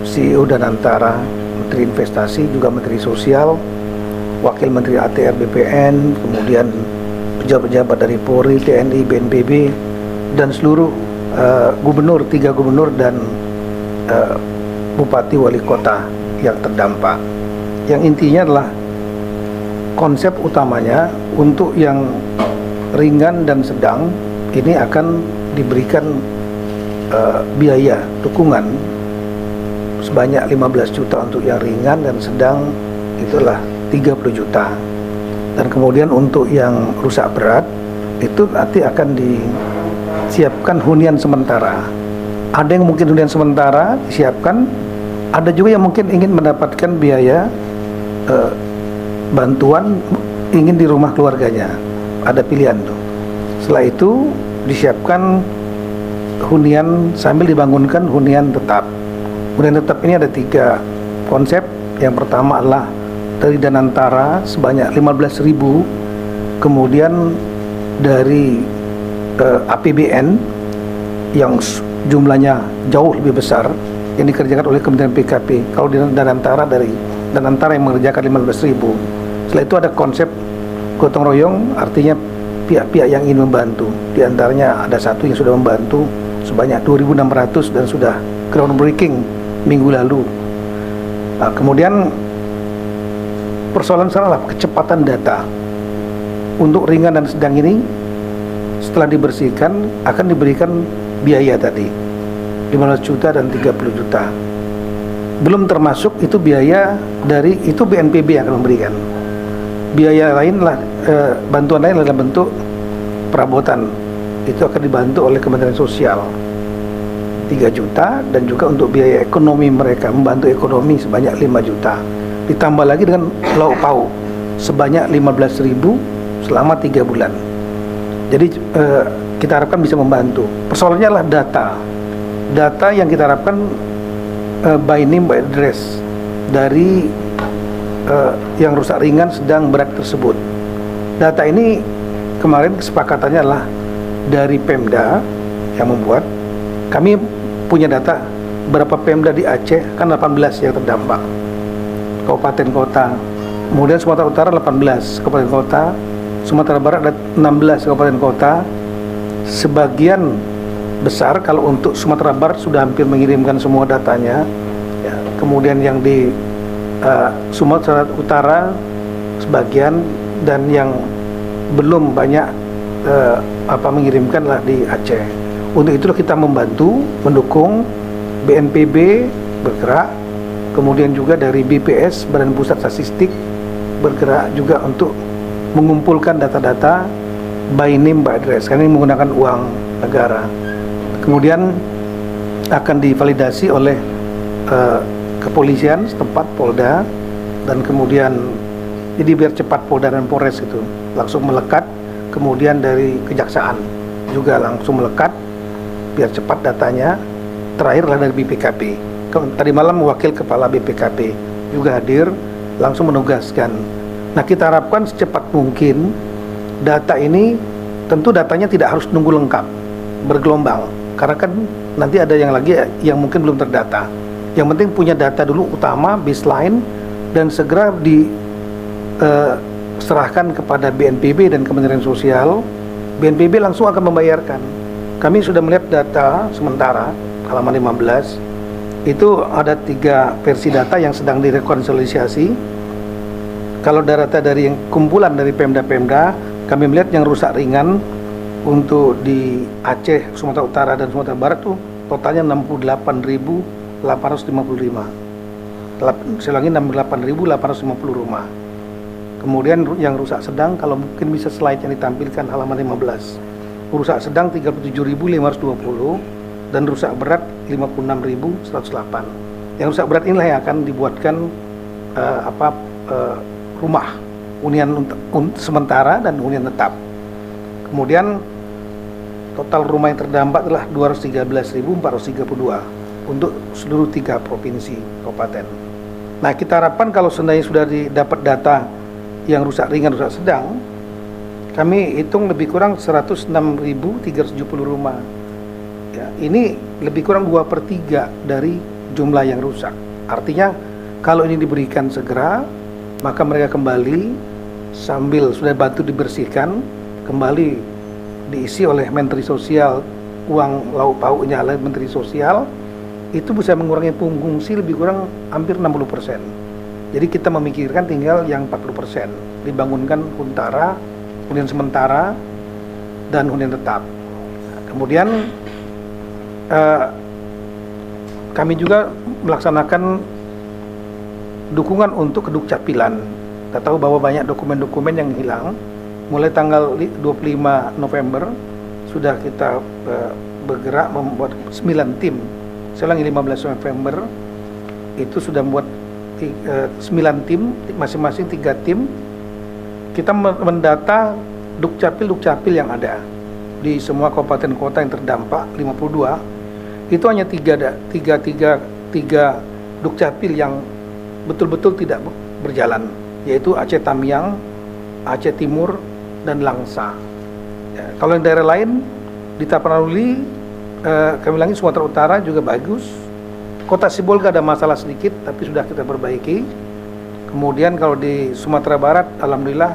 CEO Danantara, Menteri Investasi, juga Menteri Sosial, Wakil Menteri ATR BPN, kemudian pejabat-pejabat dari Polri, TNI, BNPB, dan seluruh gubernur, 3 gubernur dan bupati wali kota yang terdampak. Yang intinya adalah konsep utamanya untuk yang ringan dan sedang ini akan diberikan biaya dukungan sebanyak 15 juta untuk yang ringan, dan sedang itulah 30 juta. Dan kemudian untuk yang rusak berat itu nanti akan disiapkan hunian sementara. Ada yang mungkin hunian sementara disiapkan, ada juga yang mungkin ingin mendapatkan biaya bantuan, ingin di rumah keluarganya. Ada pilihan tuh. Setelah itu disiapkan hunian sambil dibangunkan hunian tetap. Hunian tetap ini ada 3 konsep. Yang pertama adalah dari Danantara sebanyak 15.000, kemudian dari APBN yang jumlahnya jauh lebih besar yang dikerjakan oleh Kementerian PKP. Kalau di Danantara, dari Danantara yang mengerjakan 15.000. Setelah itu ada konsep gotong royong, artinya pihak-pihak yang ingin membantu. Di antaranya ada satu yang sudah membantu sebanyak 2.600 dan sudah groundbreaking minggu lalu. Nah, kemudian persoalan salah kecepatan data. Untuk ringan dan sedang ini setelah dibersihkan akan diberikan biaya tadi 15 juta dan 30 juta. Belum termasuk itu biaya dari itu BNPB yang akan memberikan. Biaya lain lah, bantuan lain dalam bentuk perabotan. Itu akan dibantu oleh Kementerian Sosial 3 juta, dan juga untuk biaya ekonomi mereka, membantu ekonomi sebanyak 5 juta. Ditambah lagi dengan lauk pauk sebanyak 15.000 selama 3 bulan. Jadi kita harapkan bisa membantu. Persoalannya adalah data yang kita harapkan by name by address dari yang rusak ringan, sedang, berat tersebut. Data ini kemarin kesepakatannya adalah dari Pemda yang membuat. Kami punya data berapa Pemda di Aceh, kan 18 yang terdampak kabupaten kota. Kemudian Sumatera Utara 18 kabupaten kota, Sumatera Barat ada 16 kabupaten kota. Sebagian besar kalau untuk Sumatera Barat sudah hampir mengirimkan semua datanya, ya. Kemudian yang di Sumatera Utara sebagian, dan yang belum banyak mengirimkan lah di Aceh. Untuk itulah kita membantu, mendukung BNPB bergerak, kemudian juga dari BPS, Badan Pusat Statistik, bergerak juga untuk mengumpulkan data-data by name by address, karena ini menggunakan uang negara. Kemudian akan divalidasi oleh kepolisian setempat, Polda, dan kemudian jadi biar cepat Polda dan Polres itu langsung melekat. Kemudian dari kejaksaan juga langsung melekat biar cepat datanya. Terakhirlah dari BPKP. Tadi malam wakil kepala BPKP juga hadir, langsung menugaskan. Nah, kita harapkan secepat mungkin data ini, tentu datanya tidak harus nunggu lengkap, bergelombang, karena kan nanti ada yang lagi yang mungkin belum terdata. Yang penting punya data dulu utama, baseline, dan segera diserahkan kepada BNPB dan Kementerian Sosial. BNPB langsung akan membayarkan. Kami sudah melihat data sementara halaman 15, itu ada 3 versi data yang sedang direkonsiliasi. Kalau data dari yang kumpulan dari Pemda-Pemda, kami melihat yang rusak ringan untuk di Aceh, Sumatera Utara, dan Sumatera Barat tuh totalnya 68.855. Saya ulangi, 68.850 rumah. Kemudian yang rusak sedang, kalau mungkin bisa slide yang ditampilkan halaman 15. Rusak sedang 37.520 dan rusak berat 56.108. Yang rusak berat inilah yang akan dibuatkan rumah hunian sementara dan hunian tetap. Kemudian total rumah yang terdampak adalah 213.432 untuk seluruh 3 provinsi kabupaten. Nah, kita harapkan kalau seandainya sudah didapat data yang rusak ringan, rusak sedang, kami hitung lebih kurang 106.370 rumah. Ya, ini lebih kurang 2/3 dari jumlah yang rusak. Artinya kalau ini diberikan segera, maka mereka kembali sambil sudah bantu dibersihkan, kembali diisi oleh Menteri Sosial, uang lauk pauknya oleh Menteri Sosial, itu bisa mengurangi pengungsi lebih kurang hampir 60%. Jadi kita memikirkan tinggal yang 40%, dibangunkan huntara, hunian sementara, dan hunian tetap. Kemudian kami juga melaksanakan dukungan untuk kedukcapilan. Kita tahu bahwa banyak dokumen-dokumen yang hilang. Mulai tanggal 25 November sudah kita bergerak membuat 9 tim. Saya ulangi, 15 November itu sudah membuat 9 tim, masing-masing 3 tim. Kita mendata dukcapil yang ada di semua kabupaten kota yang terdampak 52. Itu hanya 3 dukcapil yang betul-betul tidak berjalan. yaitu Aceh Tamiang, Aceh Timur, dan Langsa. Ya, kalau yang daerah lain di Tapanuli, kami ulangi, Sumatera Utara juga bagus. Kota Sibolga ada masalah sedikit, tapi sudah kita perbaiki. Kemudian kalau di Sumatera Barat, alhamdulillah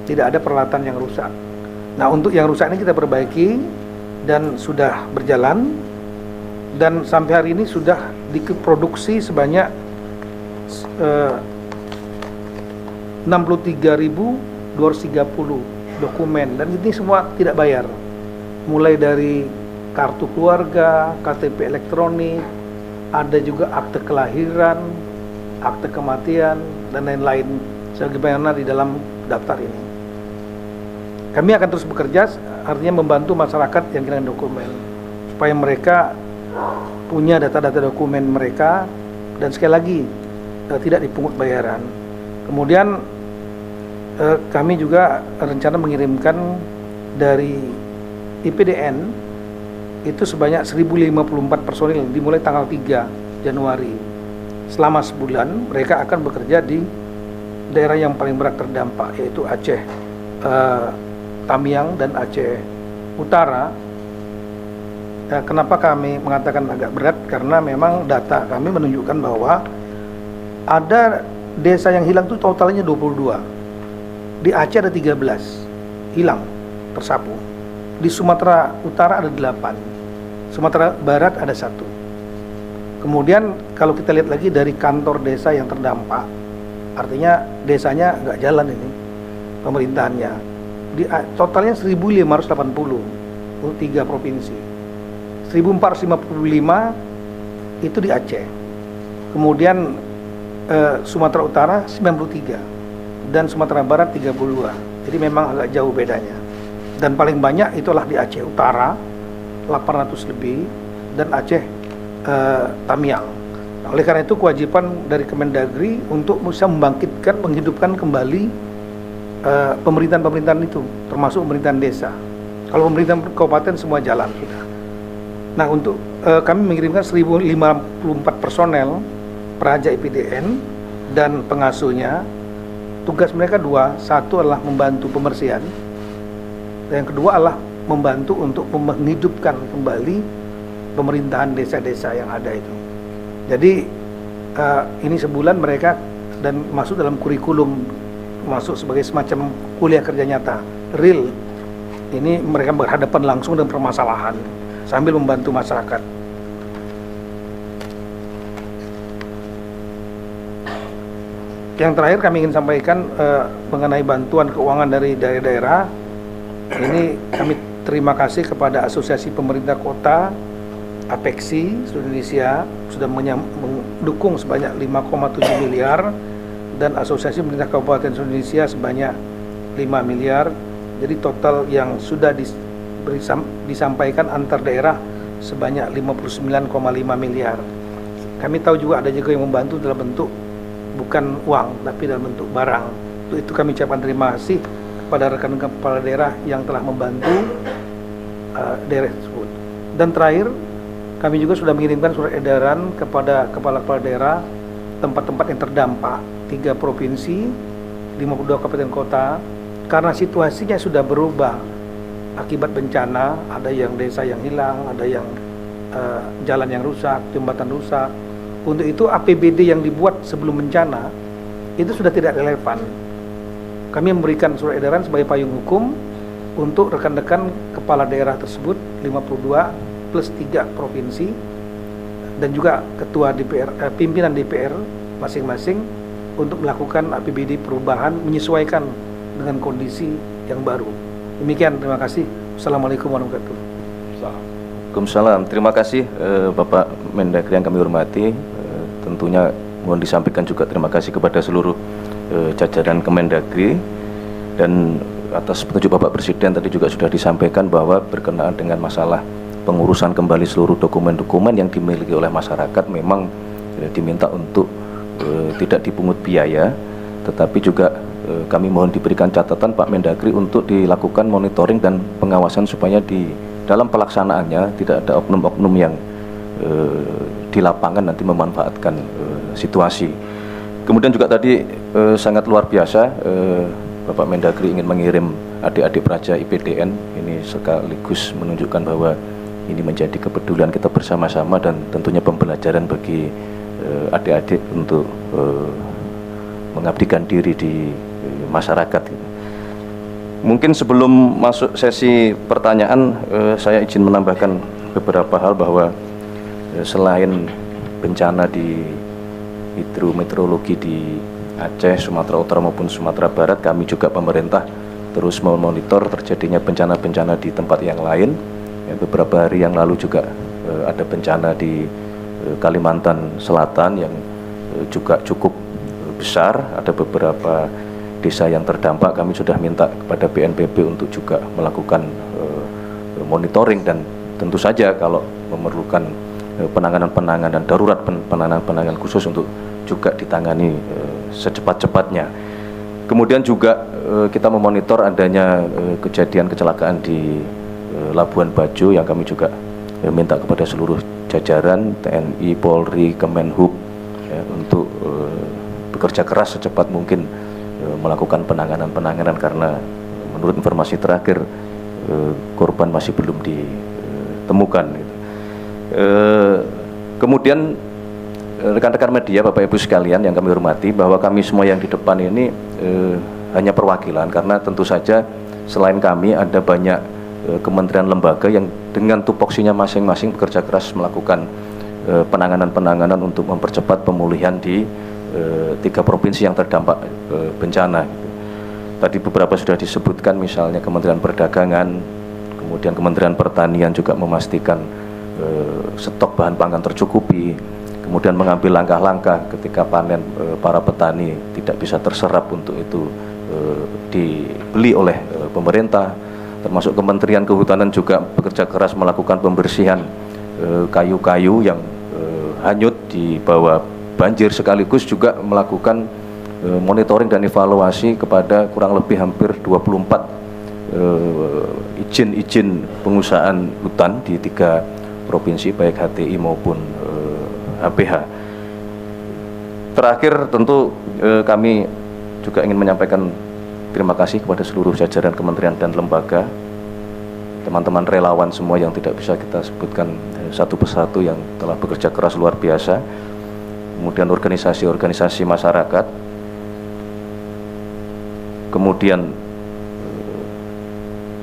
tidak ada peralatan yang rusak. Nah, untuk yang rusak ini kita perbaiki dan sudah berjalan. Dan sampai hari ini sudah diproduksi sebanyak 63.230 dokumen, dan ini semua tidak bayar. Mulai dari kartu keluarga, KTP elektronik, ada juga akte kelahiran, akte kematian, dan lain-lain sebagaimana di dalam daftar ini. Kami akan terus bekerja, artinya membantu masyarakat yang kehilangan dokumen, supaya mereka punya data-data dokumen mereka, dan sekali lagi tidak dipungut bayaran. Kemudian kami juga rencana mengirimkan dari IPDN itu sebanyak 1054 personil dimulai tanggal 3 Januari. Selama sebulan mereka akan bekerja di daerah yang paling berat terdampak, yaitu Aceh Tamiang dan Aceh Utara. Kenapa kami mengatakan agak berat? Karena memang data kami menunjukkan bahwa ada desa yang hilang itu totalnya 22. Di Aceh ada 13 hilang, tersapu. Di Sumatera Utara ada 8. Sumatera Barat ada 1. Kemudian kalau kita lihat lagi dari kantor desa yang terdampak, artinya desanya nggak jalan ini pemerintahannya. Totalnya 1.580 untuk 3 provinsi. 1.455 itu di Aceh. Kemudian Sumatera Utara 93 dan Sumatera Barat 32. Jadi memang agak jauh bedanya. Dan paling banyak itulah di Aceh Utara 800 lebih dan Aceh Tamiang. Nah, oleh karena itu kewajiban dari Kemendagri untuk bisa membangkitkan, menghidupkan kembali pemerintahan-pemerintahan itu, termasuk pemerintahan desa. Kalau pemerintahan kabupaten semua jalan sudah. Nah, untuk kami mengirimkan 1.054 personel peraja IPDN dan pengasuhnya. Tugas mereka 2, satu adalah membantu pembersihan, dan yang kedua adalah membantu untuk menghidupkan kembali pemerintahan desa-desa yang ada itu. Jadi ini sebulan mereka dan masuk dalam kurikulum, masuk sebagai semacam kuliah kerja nyata, real. Ini mereka berhadapan langsung dengan permasalahan sambil membantu masyarakat. Yang terakhir kami ingin sampaikan mengenai bantuan keuangan dari daerah-daerah. Ini kami terima kasih kepada Asosiasi Pemerintah Kota APEKSI seluruh Indonesia sudah mendukung sebanyak 5,7 miliar dan Asosiasi Pemerintah Kabupaten seluruh Indonesia sebanyak 5 miliar. Jadi total yang sudah disampaikan antar daerah sebanyak 59,5 miliar. Kami tahu juga ada juga yang membantu dalam bentuk bukan uang tapi dalam bentuk barang. Untuk itu kami ucapkan terima kasih kepada rekan-rekan kepala daerah yang telah membantu daerah tersebut. Dan terakhir, kami juga sudah mengirimkan surat edaran kepada kepala-kepala daerah tempat-tempat yang terdampak 3 provinsi, 52 kabupaten kota, karena situasinya sudah berubah akibat bencana. Ada yang desa yang hilang, ada yang jalan yang rusak, jembatan rusak. Untuk itu APBD yang dibuat sebelum bencana itu sudah tidak relevan. Kami memberikan surat edaran sebagai payung hukum untuk rekan-rekan kepala daerah tersebut 52 plus 3 provinsi dan juga ketua DPR, pimpinan DPR masing-masing untuk melakukan APBD perubahan menyesuaikan dengan kondisi yang baru. Demikian, terima kasih. Assalamualaikum warahmatullahi wabarakatuh. Waalaikumsalam. Terima kasih Bapak Mendagri yang kami hormati. Tentunya mohon disampaikan juga terima kasih kepada seluruh jajaran Kemendagri, dan atas petunjuk Bapak Presiden tadi juga sudah disampaikan bahwa berkenaan dengan masalah pengurusan kembali seluruh dokumen-dokumen yang dimiliki oleh masyarakat memang diminta untuk tidak dipungut biaya, tetapi juga kami mohon diberikan catatan Pak Mendagri untuk dilakukan monitoring dan pengawasan supaya di dalam pelaksanaannya tidak ada oknum-oknum yang di lapangan nanti memanfaatkan situasi. Kemudian juga tadi sangat luar biasa, Bapak Mendagri ingin mengirim adik-adik praja IPDN, ini sekaligus menunjukkan bahwa ini menjadi kepedulian kita bersama-sama dan tentunya pembelajaran bagi adik-adik untuk mengabdikan diri di masyarakat. Mungkin sebelum masuk sesi pertanyaan, saya izin menambahkan beberapa hal bahwa selain bencana di hidrometeorologi di Aceh, Sumatera Utara maupun Sumatera Barat, kami juga pemerintah terus memonitor terjadinya bencana-bencana di tempat yang lain. Beberapa hari yang lalu juga ada bencana di Kalimantan Selatan yang juga cukup besar, ada beberapa desa yang terdampak. Kami sudah minta kepada BNPB untuk juga melakukan monitoring dan tentu saja kalau memerlukan penanganan darurat, penanganan khusus untuk juga ditangani secepat-cepatnya. Kemudian juga kita memonitor adanya kejadian kecelakaan di Labuan Bajo yang kami juga minta kepada seluruh jajaran TNI, Polri, Kemenhub untuk bekerja keras secepat mungkin melakukan penanganan karena menurut informasi terakhir korban masih belum ditemukan. Kemudian rekan-rekan media, Bapak Ibu sekalian yang kami hormati, bahwa kami semua yang di depan ini hanya perwakilan, karena tentu saja selain kami ada banyak kementerian lembaga yang dengan tupoksinya masing-masing bekerja keras melakukan penanganan untuk mempercepat pemulihan di 3 provinsi yang terdampak bencana. Tadi beberapa sudah disebutkan, misalnya Kementerian Perdagangan, kemudian Kementerian Pertanian juga memastikan stok bahan pangan tercukupi, kemudian mengambil langkah-langkah ketika panen para petani tidak bisa terserap untuk itu dibeli oleh pemerintah. Termasuk Kementerian Kehutanan juga bekerja keras melakukan pembersihan kayu-kayu yang hanyut di bawah banjir, sekaligus juga melakukan monitoring dan evaluasi kepada kurang lebih hampir 24 izin pengusahaan hutan di 3 provinsi baik HTI maupun HPH. Terakhir tentu kami juga ingin menyampaikan terima kasih kepada seluruh jajaran kementerian dan lembaga, teman-teman relawan semua yang tidak bisa kita sebutkan satu persatu yang telah bekerja keras luar biasa, kemudian organisasi-organisasi masyarakat, kemudian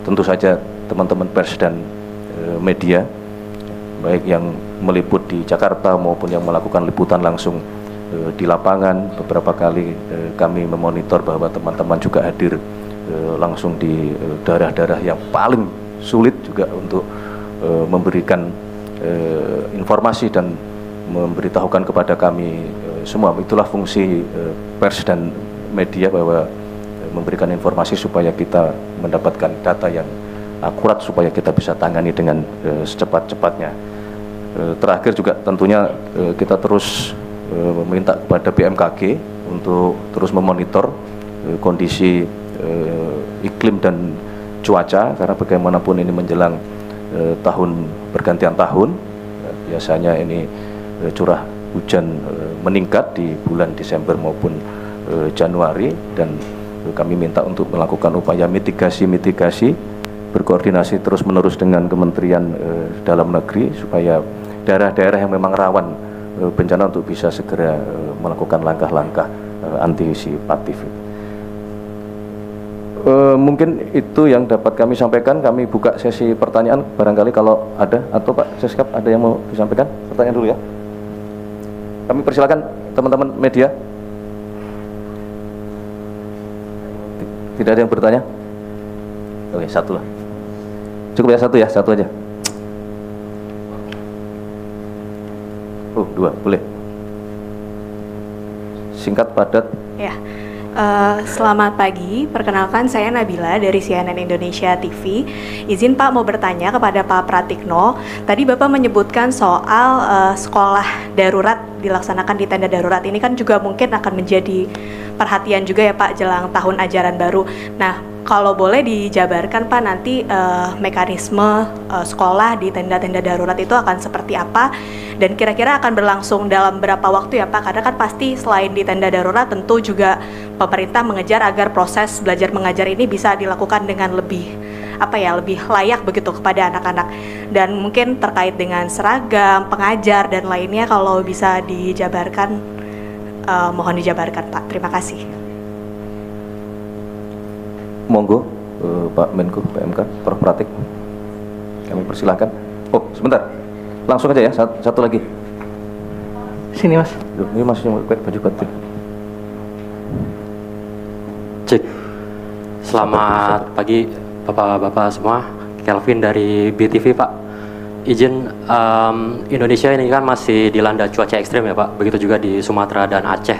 tentu saja teman-teman pers dan media, baik yang meliput di Jakarta maupun yang melakukan liputan langsung di lapangan. Beberapa kali kami memonitor bahwa teman-teman juga hadir langsung di daerah-daerah yang paling sulit juga untuk memberikan informasi dan memberitahukan kepada kami semua. Itulah fungsi pers dan media, bahwa memberikan informasi supaya kita mendapatkan data yang akurat supaya kita bisa tangani dengan secepat-cepatnya. Terakhir juga tentunya kita terus meminta kepada BMKG untuk terus memonitor kondisi iklim dan cuaca, karena bagaimanapun ini menjelang tahun pergantian tahun, biasanya ini curah hujan meningkat di bulan Desember maupun Januari, dan kami minta untuk melakukan upaya mitigasi berkoordinasi terus-menerus dengan Kementerian Dalam Negeri supaya daerah-daerah yang memang rawan bencana untuk bisa segera melakukan langkah-langkah antisipatif. Mungkin itu yang dapat kami sampaikan. Kami buka sesi pertanyaan, barangkali kalau ada, atau Pak Seskap ada yang mau disampaikan, pertanyaan dulu ya. Kami persilakan teman-teman media. Tidak ada yang bertanya? Oke, satu lah. Cukup ya, satu aja. Oh, 2, boleh. Singkat, padat. Ya, selamat pagi. Perkenalkan, saya Nabila dari CNN Indonesia TV. Izin Pak mau bertanya kepada Pak Pratikno. Tadi Bapak menyebutkan soal sekolah darurat dilaksanakan di tenda darurat. Ini kan juga mungkin akan menjadi perhatian juga ya Pak jelang tahun ajaran baru. Nah, kalau boleh dijabarkan Pak nanti mekanisme sekolah di tenda-tenda darurat itu akan seperti apa dan kira-kira akan berlangsung dalam berapa waktu ya Pak? Karena kan pasti selain di tenda darurat tentu juga pemerintah mengejar agar proses belajar mengajar ini bisa dilakukan dengan lebih layak begitu kepada anak-anak. Dan mungkin terkait dengan seragam, pengajar dan lainnya kalau bisa dijabarkan, mohon dijabarkan Pak. Terima kasih. Monggo Pak Menko PMK, Prof. Pratik. Kami persilahkan. Oh, sebentar. Langsung aja ya, satu lagi. Sini Mas. Ini masih baju batik. Cek. Selamat pagi Bapak-bapak semua. Kelvin dari BTV Pak. Izin, Indonesia ini kan masih dilanda cuaca ekstrim ya Pak. Begitu juga di Sumatera dan Aceh.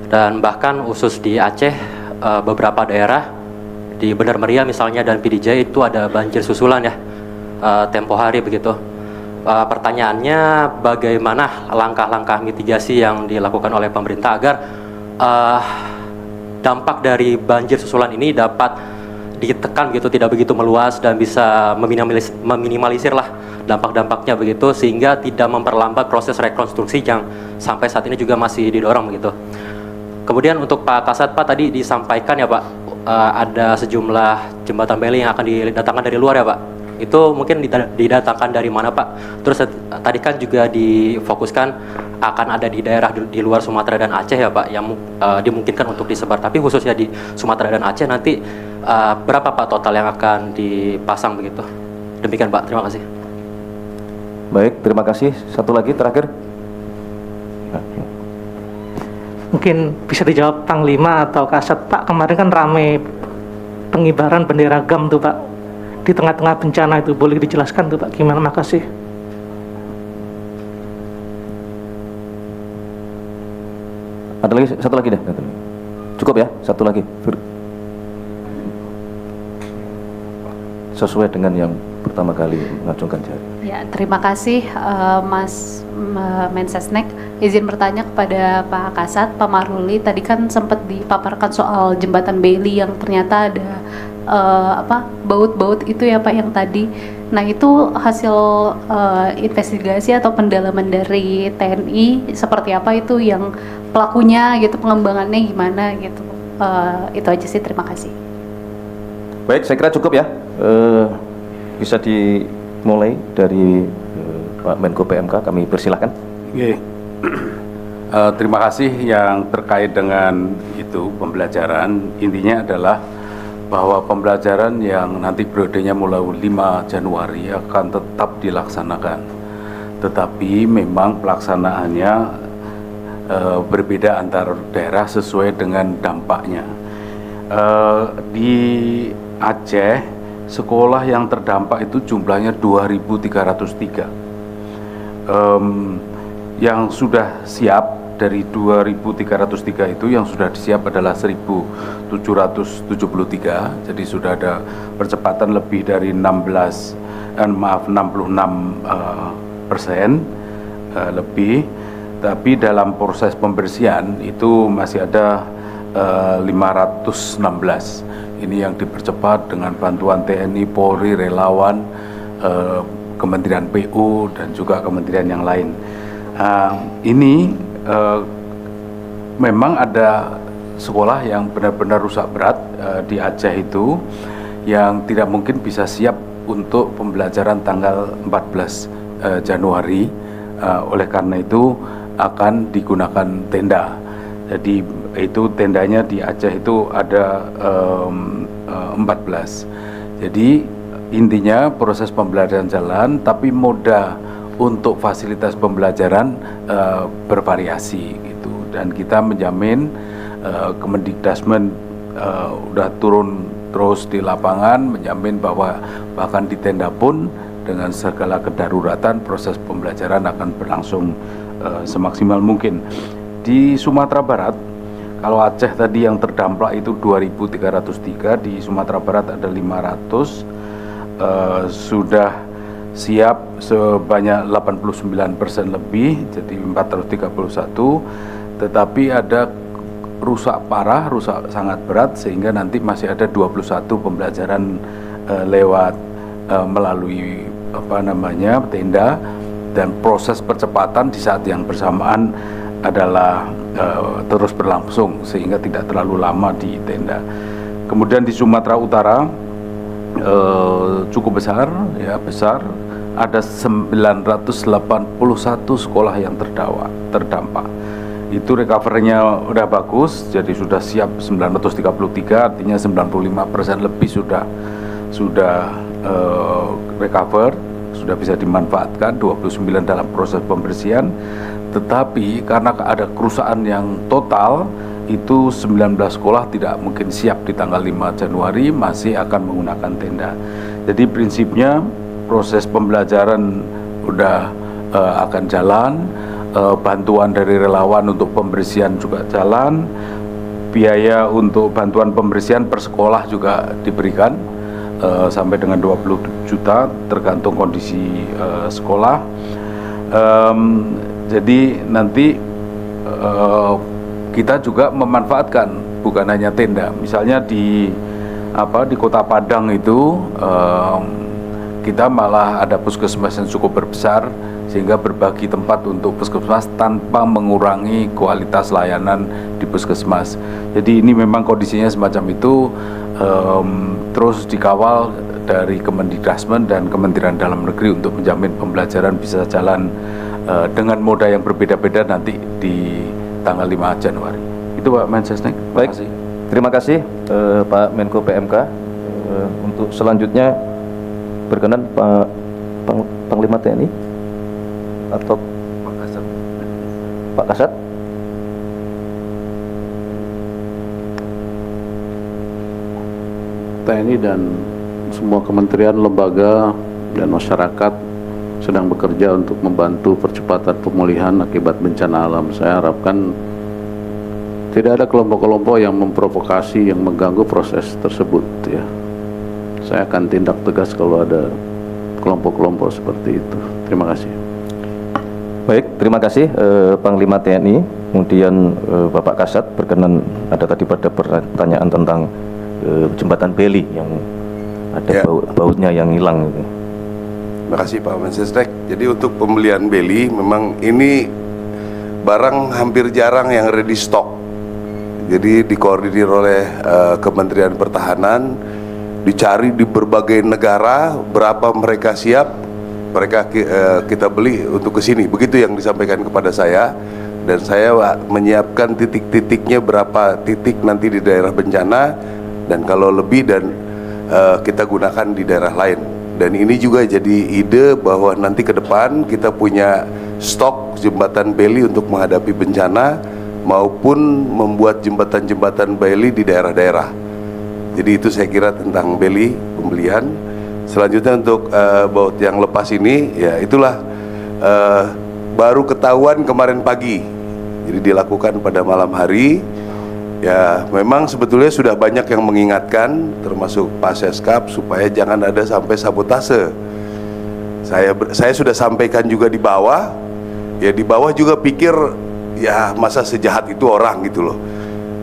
Dan bahkan khusus di Aceh, beberapa daerah di Benar Meriah misalnya dan PDJ itu ada banjir susulan ya, tempo hari begitu. Pertanyaannya bagaimana langkah-langkah mitigasi yang dilakukan oleh pemerintah agar dampak dari banjir susulan ini dapat ditekan gitu, tidak begitu meluas dan bisa meminimalisir lah dampak-dampaknya begitu, sehingga tidak memperlambat proses rekonstruksi yang sampai saat ini juga masih didorong begitu. Kemudian untuk Pak Kasat Pak, tadi disampaikan ya Pak, ada sejumlah jembatan bailey yang akan didatangkan dari luar ya Pak. Itu mungkin didatangkan dari mana Pak? Terus tadi kan juga difokuskan akan ada di daerah di luar Sumatera dan Aceh ya Pak, yang dimungkinkan untuk disebar. Tapi khususnya di Sumatera dan Aceh nanti berapa Pak total yang akan dipasang begitu? Demikian Pak, terima kasih. Baik, terima kasih. Satu lagi terakhir. Mungkin bisa dijawab Panglima atau Kasat Pak. Kemarin kan rame pengibaran bendera GAM tuh Pak di tengah-tengah bencana itu, boleh dijelaskan tuh Pak gimana? Makasih. Ada lagi, satu lagi deh. Cukup ya, satu lagi. Sesuai dengan yang pertama kali mengacungkan jari. Ya, terima kasih Mas Mensesnek. Izin bertanya kepada Pak Kasat, Pak Maruli, tadi kan sempat dipaparkan soal jembatan bailey yang ternyata ada baut-baut itu ya Pak yang tadi. Nah itu hasil investigasi atau pendalaman dari TNI seperti apa itu, yang pelakunya gitu, pengembangannya gimana gitu. Itu aja sih, terima kasih. Baik, saya kira cukup ya. Bisa dimulai dari Pak Menko PMK, kami persilahkan. Terima kasih. Yang terkait dengan itu pembelajaran, intinya adalah bahwa pembelajaran yang nanti periodenya mulai 5 Januari akan tetap dilaksanakan, tetapi memang pelaksanaannya berbeda antar daerah sesuai dengan dampaknya. Di Aceh, sekolah yang terdampak itu jumlahnya 2.303. Yang sudah siap dari 2.303 itu, yang sudah disiap adalah 1.773. Jadi sudah ada percepatan lebih dari 66% lebih. Tapi dalam proses pembersihan itu masih ada 516. Ini yang dipercepat dengan bantuan TNI, Polri, relawan, Kementerian PU dan juga kementerian yang lain. Ini memang ada sekolah yang benar-benar rusak berat di Aceh itu, yang tidak mungkin bisa siap untuk pembelajaran tanggal 14 Januari. Oleh karena itu akan digunakan tenda. Jadi itu tendanya di Aceh itu ada 14. Jadi intinya proses pembelajaran jalan, tapi moda untuk fasilitas pembelajaran bervariasi gitu. Dan kita menjamin Kemendikdasmen udah turun terus di lapangan, menjamin bahwa bahkan di tenda pun dengan segala kedaruratan proses pembelajaran akan berlangsung semaksimal mungkin. Di Sumatera Barat, kalau Aceh tadi yang terdampak itu 2.303, di Sumatera Barat ada 500, sudah siap sebanyak 89% lebih, jadi 431, tetapi ada rusak parah, rusak sangat berat, sehingga nanti masih ada 21 pembelajaran lewat melalui tenda, dan proses percepatan di saat yang bersamaan adalah terus berlangsung sehingga tidak terlalu lama di tenda. Kemudian di Sumatera Utara cukup besar, ada 981 sekolah yang terdampak. Itu recovery-nya udah bagus, jadi sudah siap 933, artinya 95% lebih sudah recover, sudah bisa dimanfaatkan, 29 dalam proses pembersihan. Tetapi karena ada kerusakan yang total, itu 19 sekolah tidak mungkin siap di tanggal 5 Januari, masih akan menggunakan tenda. Jadi prinsipnya proses pembelajaran udah akan jalan, bantuan dari relawan untuk pembersihan juga jalan, biaya untuk bantuan pembersihan per sekolah juga diberikan sampai dengan 20 juta tergantung kondisi sekolah. Jadi nanti kita juga memanfaatkan bukan hanya tenda, misalnya di Kota Padang itu kita malah ada puskesmas yang cukup berbesar, sehingga berbagi tempat untuk puskesmas tanpa mengurangi kualitas layanan di puskesmas. Jadi ini memang kondisinya semacam itu, terus dikawal dari Kemendikbud dan Kementerian Dalam Negeri untuk menjamin pembelajaran bisa jalan dengan moda yang berbeda-beda nanti di tanggal 5 Januari. Itu Pak Mensesnek. Baik, terima kasih Pak Menko PMK. Untuk selanjutnya berkenan Pak Panglima TNI atau Pak Kasat. TNI dan semua kementerian, lembaga, dan masyarakat sedang bekerja untuk membantu percepatan pemulihan akibat bencana alam. Saya harapkan tidak ada kelompok-kelompok yang memprovokasi, yang mengganggu proses tersebut, ya. Saya akan tindak tegas kalau ada kelompok-kelompok seperti itu. Terima kasih. Baik, terima kasih Panglima TNI. Kemudian Bapak Kasat berkenan, ada tadi pada pertanyaan tentang jembatan Beli yang ada bautnya yang hilang. Terima kasih Pak Mensesnek. Jadi untuk pembelian Beli memang ini barang hampir jarang yang ready stock. Jadi dikoordinir oleh Kementerian Pertahanan, dicari di berbagai negara berapa mereka siap, mereka kita beli untuk ke sini. Begitu yang disampaikan kepada saya, dan saya menyiapkan titik-titiknya, berapa titik nanti di daerah bencana, dan kalau lebih dan kita gunakan di daerah lain. Dan ini juga jadi ide bahwa nanti ke depan kita punya stok jembatan Beli untuk menghadapi bencana maupun membuat jembatan-jembatan Beli di daerah-daerah. Jadi itu saya kira tentang Beli, pembelian. Selanjutnya untuk baut yang lepas ini, ya itulah baru ketahuan kemarin pagi. Jadi dilakukan pada malam hari. Ya memang sebetulnya sudah banyak yang mengingatkan, termasuk Pak Seskap, supaya jangan ada sampai sabotase. Saya sudah sampaikan juga di bawah. Ya di bawah juga pikir, ya masa sejahat itu orang gitu loh.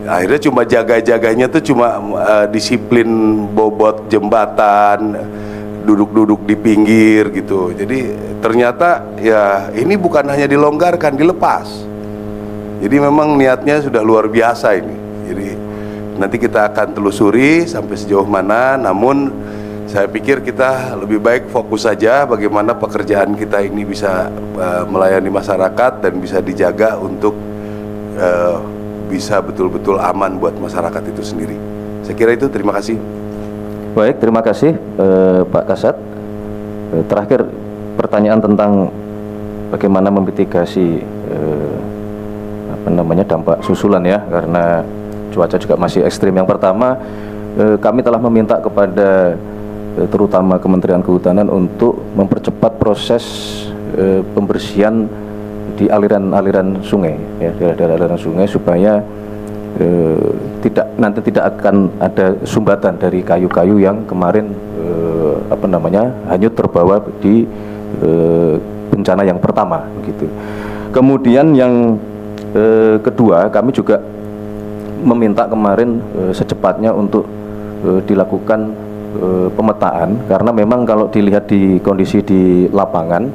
Akhirnya cuma jaga-jaganya tuh cuma disiplin bobot jembatan, duduk-duduk di pinggir gitu. Jadi ternyata ya ini bukan hanya dilonggarkan, dilepas. Jadi memang niatnya sudah luar biasa ini. Jadi nanti kita akan telusuri sampai sejauh mana. Namun saya pikir kita lebih baik fokus saja bagaimana pekerjaan kita ini bisa melayani masyarakat dan bisa dijaga untuk bisa betul-betul aman buat masyarakat itu sendiri. Saya kira itu, terima kasih. Baik, terima kasih Pak Kasat. Terakhir pertanyaan tentang bagaimana memitigasi dampak susulan ya, karena cuaca juga masih ekstrim. Yang pertama, kami telah meminta kepada terutama Kementerian Kehutanan untuk mempercepat proses pembersihan di aliran-aliran sungai, ya, daerah aliran sungai, supaya tidak akan ada sumbatan dari kayu-kayu yang kemarin hanyut terbawa di bencana yang pertama, gitu. Kemudian yang kedua, kami juga meminta kemarin secepatnya untuk dilakukan pemetaan, karena memang kalau dilihat di kondisi di lapangan,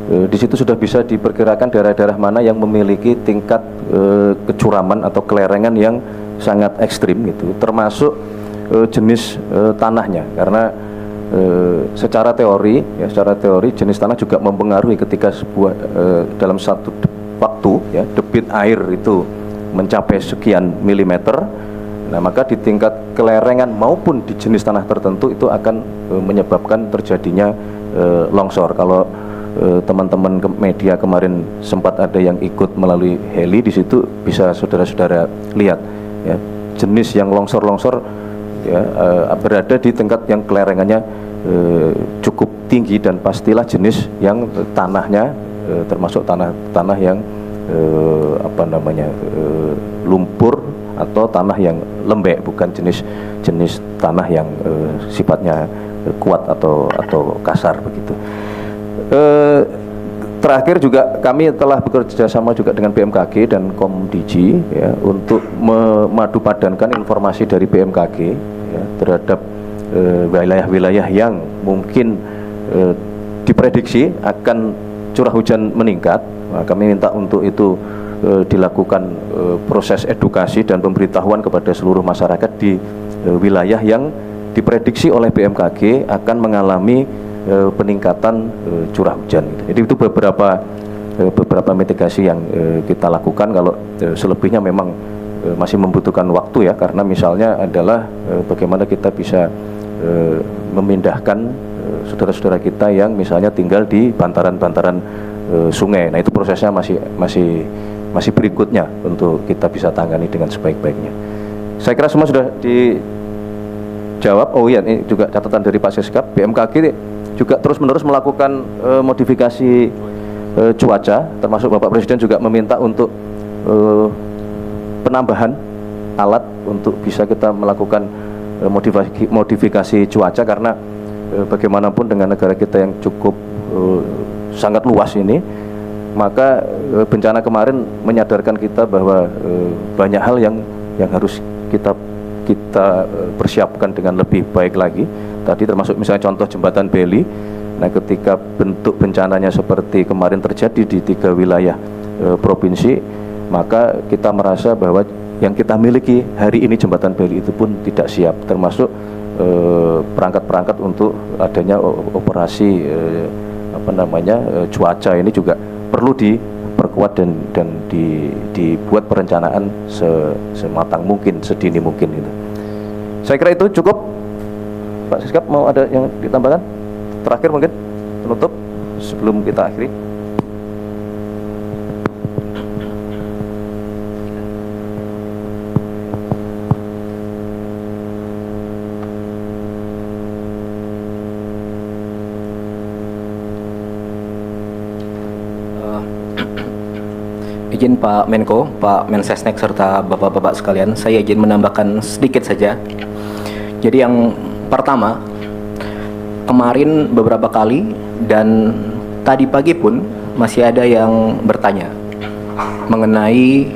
di situ sudah bisa diperkirakan daerah-daerah mana yang memiliki tingkat kecuraman atau kelerengan yang sangat ekstrim gitu, termasuk jenis tanahnya, karena secara teori jenis tanah juga mempengaruhi ketika sebuah dalam satu waktu ya debit air itu mencapai sekian milimeter. Nah, maka di tingkat kelerengan maupun di jenis tanah tertentu itu akan menyebabkan terjadinya longsor. Kalau teman-teman media kemarin sempat ada yang ikut melalui heli, di situ bisa saudara-saudara lihat ya, jenis yang longsor-longsor ya, berada di tingkat yang kelerengannya cukup tinggi, dan pastilah jenis yang tanahnya termasuk tanah yang lumpur atau tanah yang lembek, bukan jenis tanah yang sifatnya kuat atau kasar begitu. Terakhir juga kami telah bekerja sama juga dengan BMKG dan Komdigi ya, untuk memadupadankan informasi dari BMKG ya, terhadap wilayah-wilayah yang mungkin diprediksi akan curah hujan meningkat. Nah, kami minta untuk itu dilakukan proses edukasi dan pemberitahuan kepada seluruh masyarakat di wilayah yang diprediksi oleh BMKG akan mengalami peningkatan curah hujan. Jadi itu beberapa mitigasi yang kita lakukan. Kalau selebihnya memang masih membutuhkan waktu ya, karena misalnya adalah bagaimana kita bisa memindahkan saudara-saudara kita yang misalnya tinggal di bantaran-bantaran sungai. Nah, itu prosesnya masih berikutnya untuk kita bisa tangani dengan sebaik-baiknya. Saya kira semua sudah dijawab. Oh iya, ini juga catatan dari Pak Seskap, BMKG juga terus-menerus melakukan modifikasi cuaca, termasuk Bapak Presiden juga meminta untuk penambahan alat untuk bisa kita melakukan modifikasi cuaca, karena bagaimanapun dengan negara kita yang cukup sangat luas ini, maka bencana kemarin menyadarkan kita bahwa banyak hal yang harus kita persiapkan dengan lebih baik lagi. Tadi termasuk misalnya contoh jembatan Beli. Nah, ketika bentuk bencananya seperti kemarin terjadi di 3 wilayah provinsi, maka kita merasa bahwa yang kita miliki hari ini jembatan Beli itu pun tidak siap, termasuk perangkat-perangkat untuk adanya operasi cuaca ini juga perlu diperkuat dan dibuat perencanaan sematang mungkin, sedini mungkin itu. Saya kira itu cukup. Pak Siskap, mau ada yang ditambahkan? Terakhir mungkin penutup sebelum kita akhiri. Izin Pak Menko, Pak Mensesnek serta Bapak-bapak sekalian, saya izin menambahkan sedikit saja. Jadi yang pertama, kemarin beberapa kali dan tadi pagi pun masih ada yang bertanya mengenai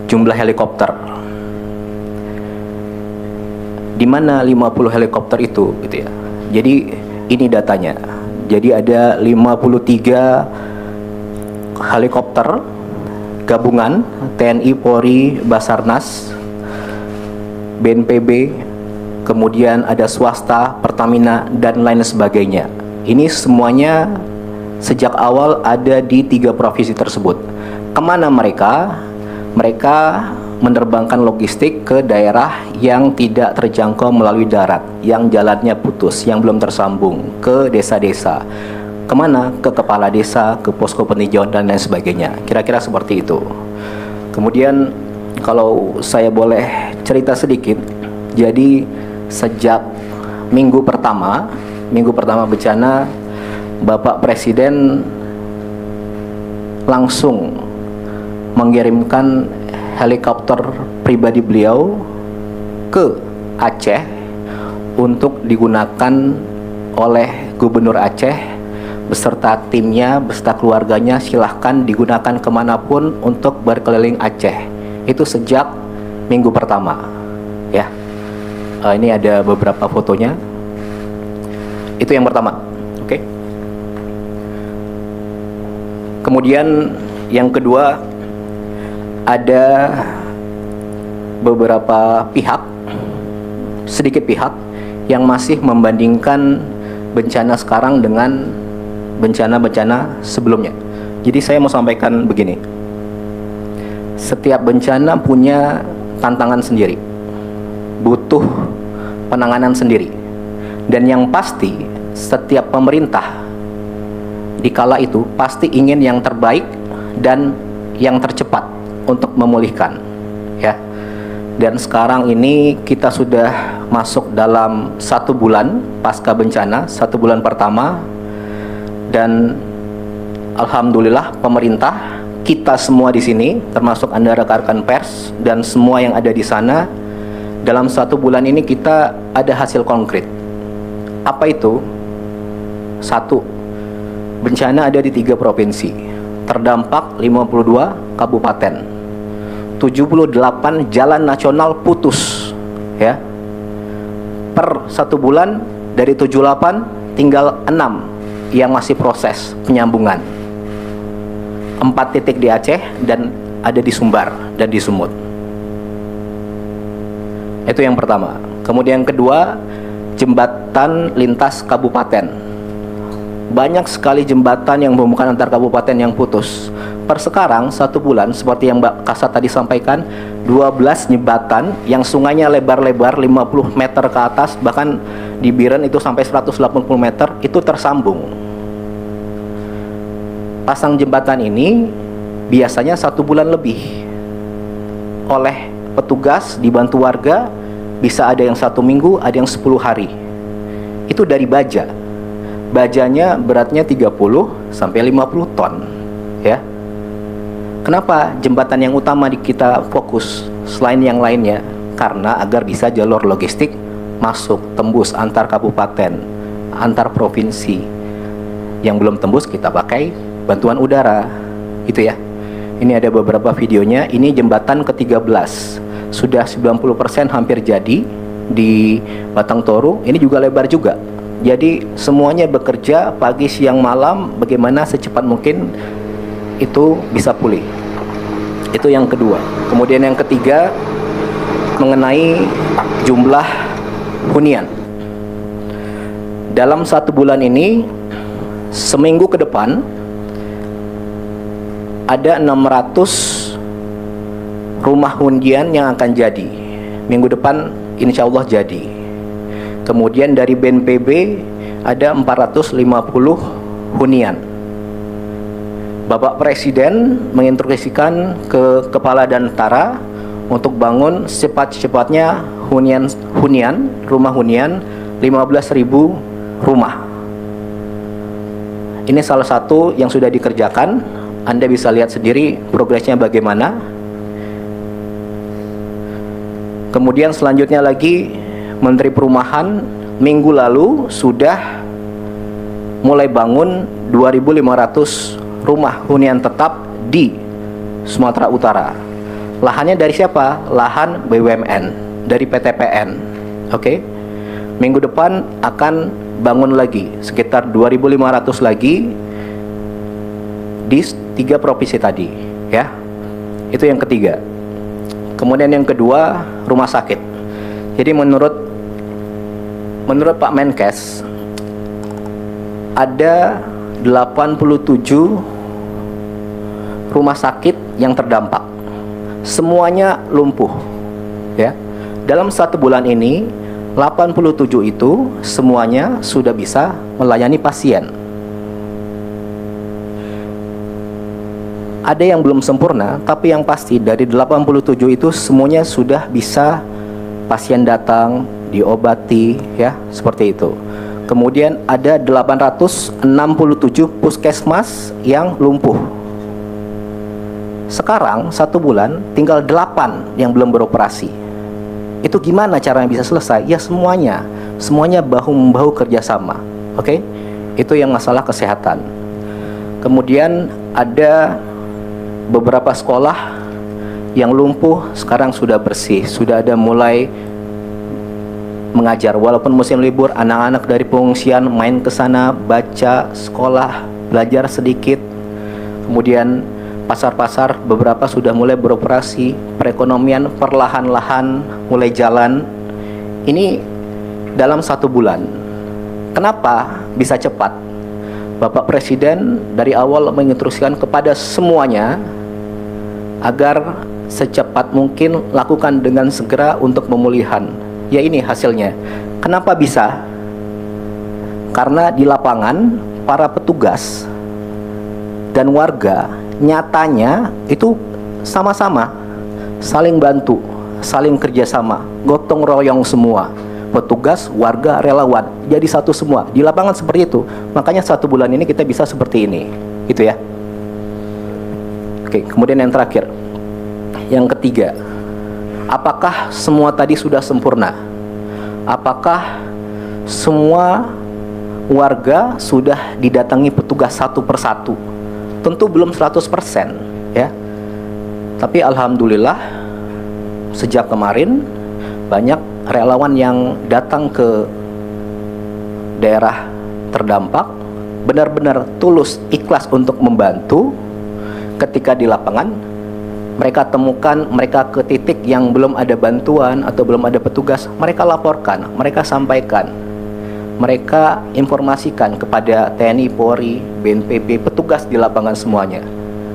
jumlah helikopter. Di mana 50 helikopter itu gitu ya. Jadi ini datanya. Jadi ada 53 helikopter gabungan TNI, Polri, Basarnas, BNPB, kemudian ada swasta, Pertamina, dan lain sebagainya. Ini semuanya sejak awal ada di 3 provinsi tersebut. Kemana mereka? Mereka menerbangkan logistik ke daerah yang tidak terjangkau melalui darat, yang jalannya putus, yang belum tersambung, ke desa-desa. Kemana? Ke kepala desa, ke posko peninjauan, dan lain sebagainya. Kira-kira seperti itu. Kemudian kalau saya boleh cerita sedikit, jadi sejak minggu pertama bencana, Bapak Presiden langsung mengirimkan helikopter pribadi beliau ke Aceh untuk digunakan oleh Gubernur Aceh beserta timnya, beserta keluarganya. Silahkan digunakan kemanapun untuk berkeliling Aceh. Itu sejak minggu pertama, ya. Ini ada beberapa fotonya. Itu yang pertama, oke. Kemudian yang kedua, ada beberapa pihak, sedikit pihak yang masih membandingkan bencana sekarang dengan bencana-bencana sebelumnya. Jadi saya mau sampaikan begini, setiap bencana punya tantangan sendiri, butuh penanganan sendiri, dan yang pasti setiap pemerintah di kala itu pasti ingin yang terbaik dan yang tercepat untuk memulihkan, ya. Dan sekarang ini kita sudah masuk dalam 1 bulan pasca bencana, 1 bulan pertama, dan alhamdulillah pemerintah, kita semua di sini, termasuk Anda rekan-rekan pers dan semua yang ada di sana, dalam 1 bulan ini kita ada hasil konkret. Apa itu? 1, bencana ada di 3 provinsi, terdampak 52 kabupaten, 78 jalan nasional putus, ya. Per 1 bulan dari 78 tinggal 6 yang masih proses penyambungan. 4 titik di Aceh dan ada di Sumbar dan di Sumut. Itu yang pertama. Kemudian yang kedua, jembatan lintas kabupaten. Banyak sekali jembatan yang menghubungkan antar kabupaten yang putus. Per sekarang 1 bulan, seperti yang Mbak Kasat tadi sampaikan, 12 jembatan yang sungainya lebar-lebar 50 meter ke atas, bahkan di Biren itu sampai 180 meter, itu tersambung. Pasang jembatan ini biasanya 1 bulan lebih. Oleh petugas dibantu warga, bisa ada yang 1 minggu, ada yang 10 hari. Itu dari baja. Bajanya beratnya 30 sampai 50 ton, ya. Kenapa jembatan yang utama kita fokus selain yang lainnya? Karena agar bisa jalur logistik masuk, tembus antar kabupaten, antar provinsi. Yang belum tembus kita pakai bantuan udara, itu ya. Ini ada beberapa videonya. Ini jembatan ke-13, sudah 90% hampir jadi di Batang Toru. Ini juga lebar juga. Jadi semuanya bekerja pagi, siang, malam, bagaimana secepat mungkin itu bisa pulih. Itu yang kedua. Kemudian yang ketiga, mengenai jumlah hunian. Dalam 1 bulan ini, seminggu ke depan ada 600 rumah hunian yang akan jadi. Minggu depan insya Allah jadi. Kemudian dari BNPB ada 450 hunian. Bapak Presiden menginstruksikan ke Kepala Danantara untuk bangun secepat-cepatnya rumah hunian 15.000 rumah. Ini salah satu yang sudah dikerjakan. Anda bisa lihat sendiri progresnya bagaimana. Kemudian selanjutnya lagi, Menteri Perumahan minggu lalu sudah mulai bangun 2.500 rumah hunian tetap di Sumatera Utara. Lahannya dari siapa? Lahan BUMN, dari PTPN. Oke. Minggu depan akan bangun lagi sekitar 2.500 lagi di 3 provinsi tadi, ya. Itu yang ketiga. Kemudian yang kedua, rumah sakit. Jadi menurut Pak Menkes ada 87 rumah sakit yang terdampak. Semuanya lumpuh, ya. Dalam 1 bulan ini 87 itu semuanya sudah bisa melayani pasien. Ada yang belum sempurna, tapi yang pasti dari 87 itu semuanya sudah bisa pasien datang, diobati, ya, seperti itu. Kemudian ada 867 puskesmas yang lumpuh. Sekarang 1 bulan tinggal 8 yang belum beroperasi. Itu gimana caranya bisa selesai? Ya semuanya bahu-membahu kerjasama. Oke? Itu yang masalah kesehatan. Kemudian ada beberapa sekolah Yang lumpuh sekarang sudah bersih, sudah ada mulai mengajar. Walaupun musim libur, anak-anak dari pengungsian main ke sana, baca, sekolah, belajar sedikit. Kemudian pasar-pasar beberapa sudah mulai beroperasi, perekonomian perlahan-lahan mulai jalan. Ini dalam 1 bulan. Kenapa bisa cepat? Bapak Presiden dari awal menginstruksikan kepada semuanya agar secepat mungkin lakukan dengan segera untuk pemulihan. Ya, ini hasilnya. Kenapa bisa? Karena di lapangan para petugas dan warga nyatanya itu sama-sama saling bantu, saling kerjasama, gotong royong semua, petugas, warga, relawan, jadi satu semua di lapangan seperti itu. Makanya 1 bulan ini kita bisa seperti ini, gitu ya. Oke, kemudian yang terakhir, yang ketiga, apakah semua tadi sudah sempurna? Apakah semua warga sudah didatangi petugas satu persatu? Tentu belum 100%, ya. Tapi alhamdulillah sejak kemarin banyak relawan yang datang ke daerah terdampak benar-benar tulus, ikhlas untuk membantu. Ketika di lapangan mereka temukan, mereka ke titik yang belum ada bantuan atau belum ada petugas, mereka laporkan, mereka sampaikan, mereka informasikan kepada TNI, Polri, BNPB, petugas di lapangan semuanya,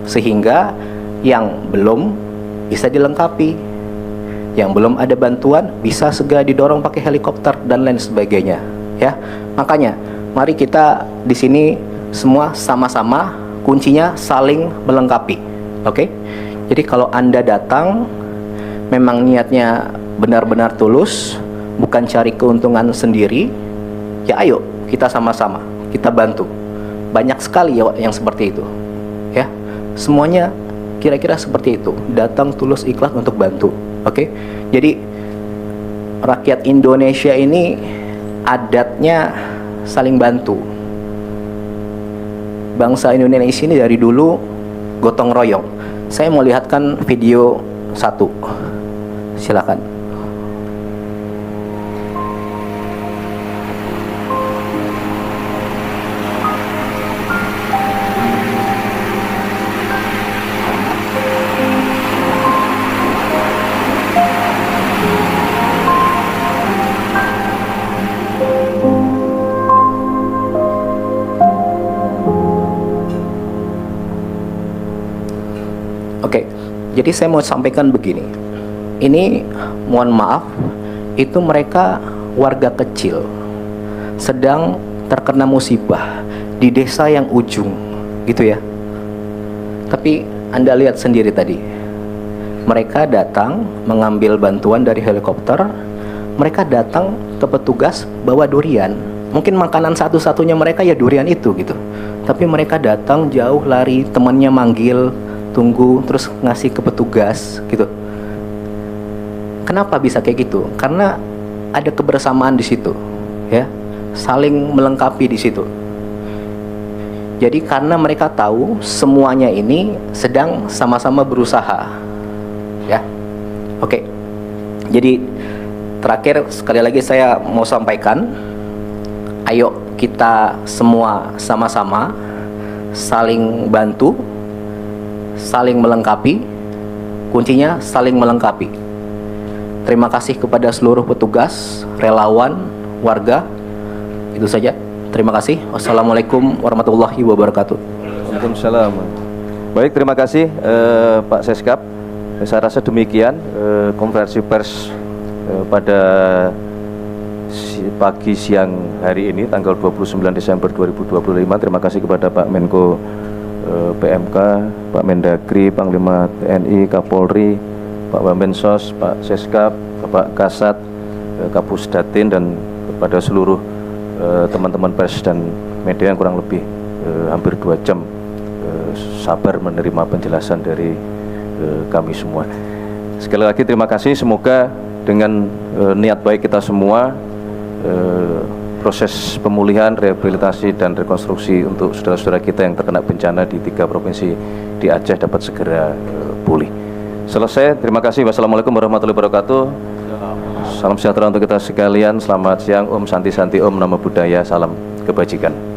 sehingga yang belum bisa dilengkapi, yang belum ada bantuan bisa segera didorong pakai helikopter dan lain sebagainya, ya. Makanya mari kita di sini semua sama-sama, kuncinya saling melengkapi. Oke? Jadi kalau Anda datang memang niatnya benar-benar tulus, bukan cari keuntungan sendiri, ya ayo kita sama-sama, kita bantu. Banyak sekali ya yang seperti itu, ya. Semuanya kira-kira seperti itu, datang tulus ikhlas untuk bantu. Oke? Jadi rakyat Indonesia ini adatnya saling bantu. Bangsa Indonesia ini dari dulu gotong royong. Saya mau lihatkan video 1, silakan. Oke, jadi saya mau sampaikan begini. Ini mohon maaf, itu mereka warga kecil sedang terkena musibah di desa yang ujung, gitu ya. Tapi Anda lihat sendiri tadi, mereka datang mengambil bantuan dari helikopter, mereka datang ke petugas bawa durian. Mungkin makanan satu-satunya mereka ya durian itu gitu. Tapi mereka datang jauh lari, temannya manggil, tunggu, terus ngasih ke petugas gitu. Kenapa bisa kayak gitu? Karena ada kebersamaan di situ, ya, saling melengkapi di situ. Jadi karena mereka tahu semuanya ini sedang sama-sama berusaha, ya. Oke. Jadi terakhir sekali lagi saya mau sampaikan, ayo kita semua sama-sama saling bantu, saling melengkapi, kuncinya saling melengkapi. Terima kasih kepada seluruh petugas, relawan, warga. Itu saja. Terima kasih. Wassalamualaikum warahmatullahi wabarakatuh. Waalaikumsalam. Baik, terima kasih Pak Seskap. Saya rasa demikian konferensi pers pada pagi siang hari ini tanggal 29 Desember 2025. Terima kasih kepada Pak Menko PMK, Pak Mendagri, Panglima TNI, Kapolri, Pak Wamensos, Pak Seskap, Bapak Kasat, Kapusdatin, dan kepada seluruh teman-teman pers dan media yang kurang lebih hampir 2 jam sabar menerima penjelasan dari kami semua. Sekali lagi terima kasih, semoga dengan niat baik kita semua proses pemulihan, rehabilitasi, dan rekonstruksi untuk saudara-saudara kita yang terkena bencana di 3 provinsi di Aceh dapat segera pulih. Selesai, terima kasih. Wassalamualaikum warahmatullahi wabarakatuh. Salam sejahtera untuk kita sekalian. Selamat siang, Om Santi Santi, Om Namo Buddhaya, salam kebajikan.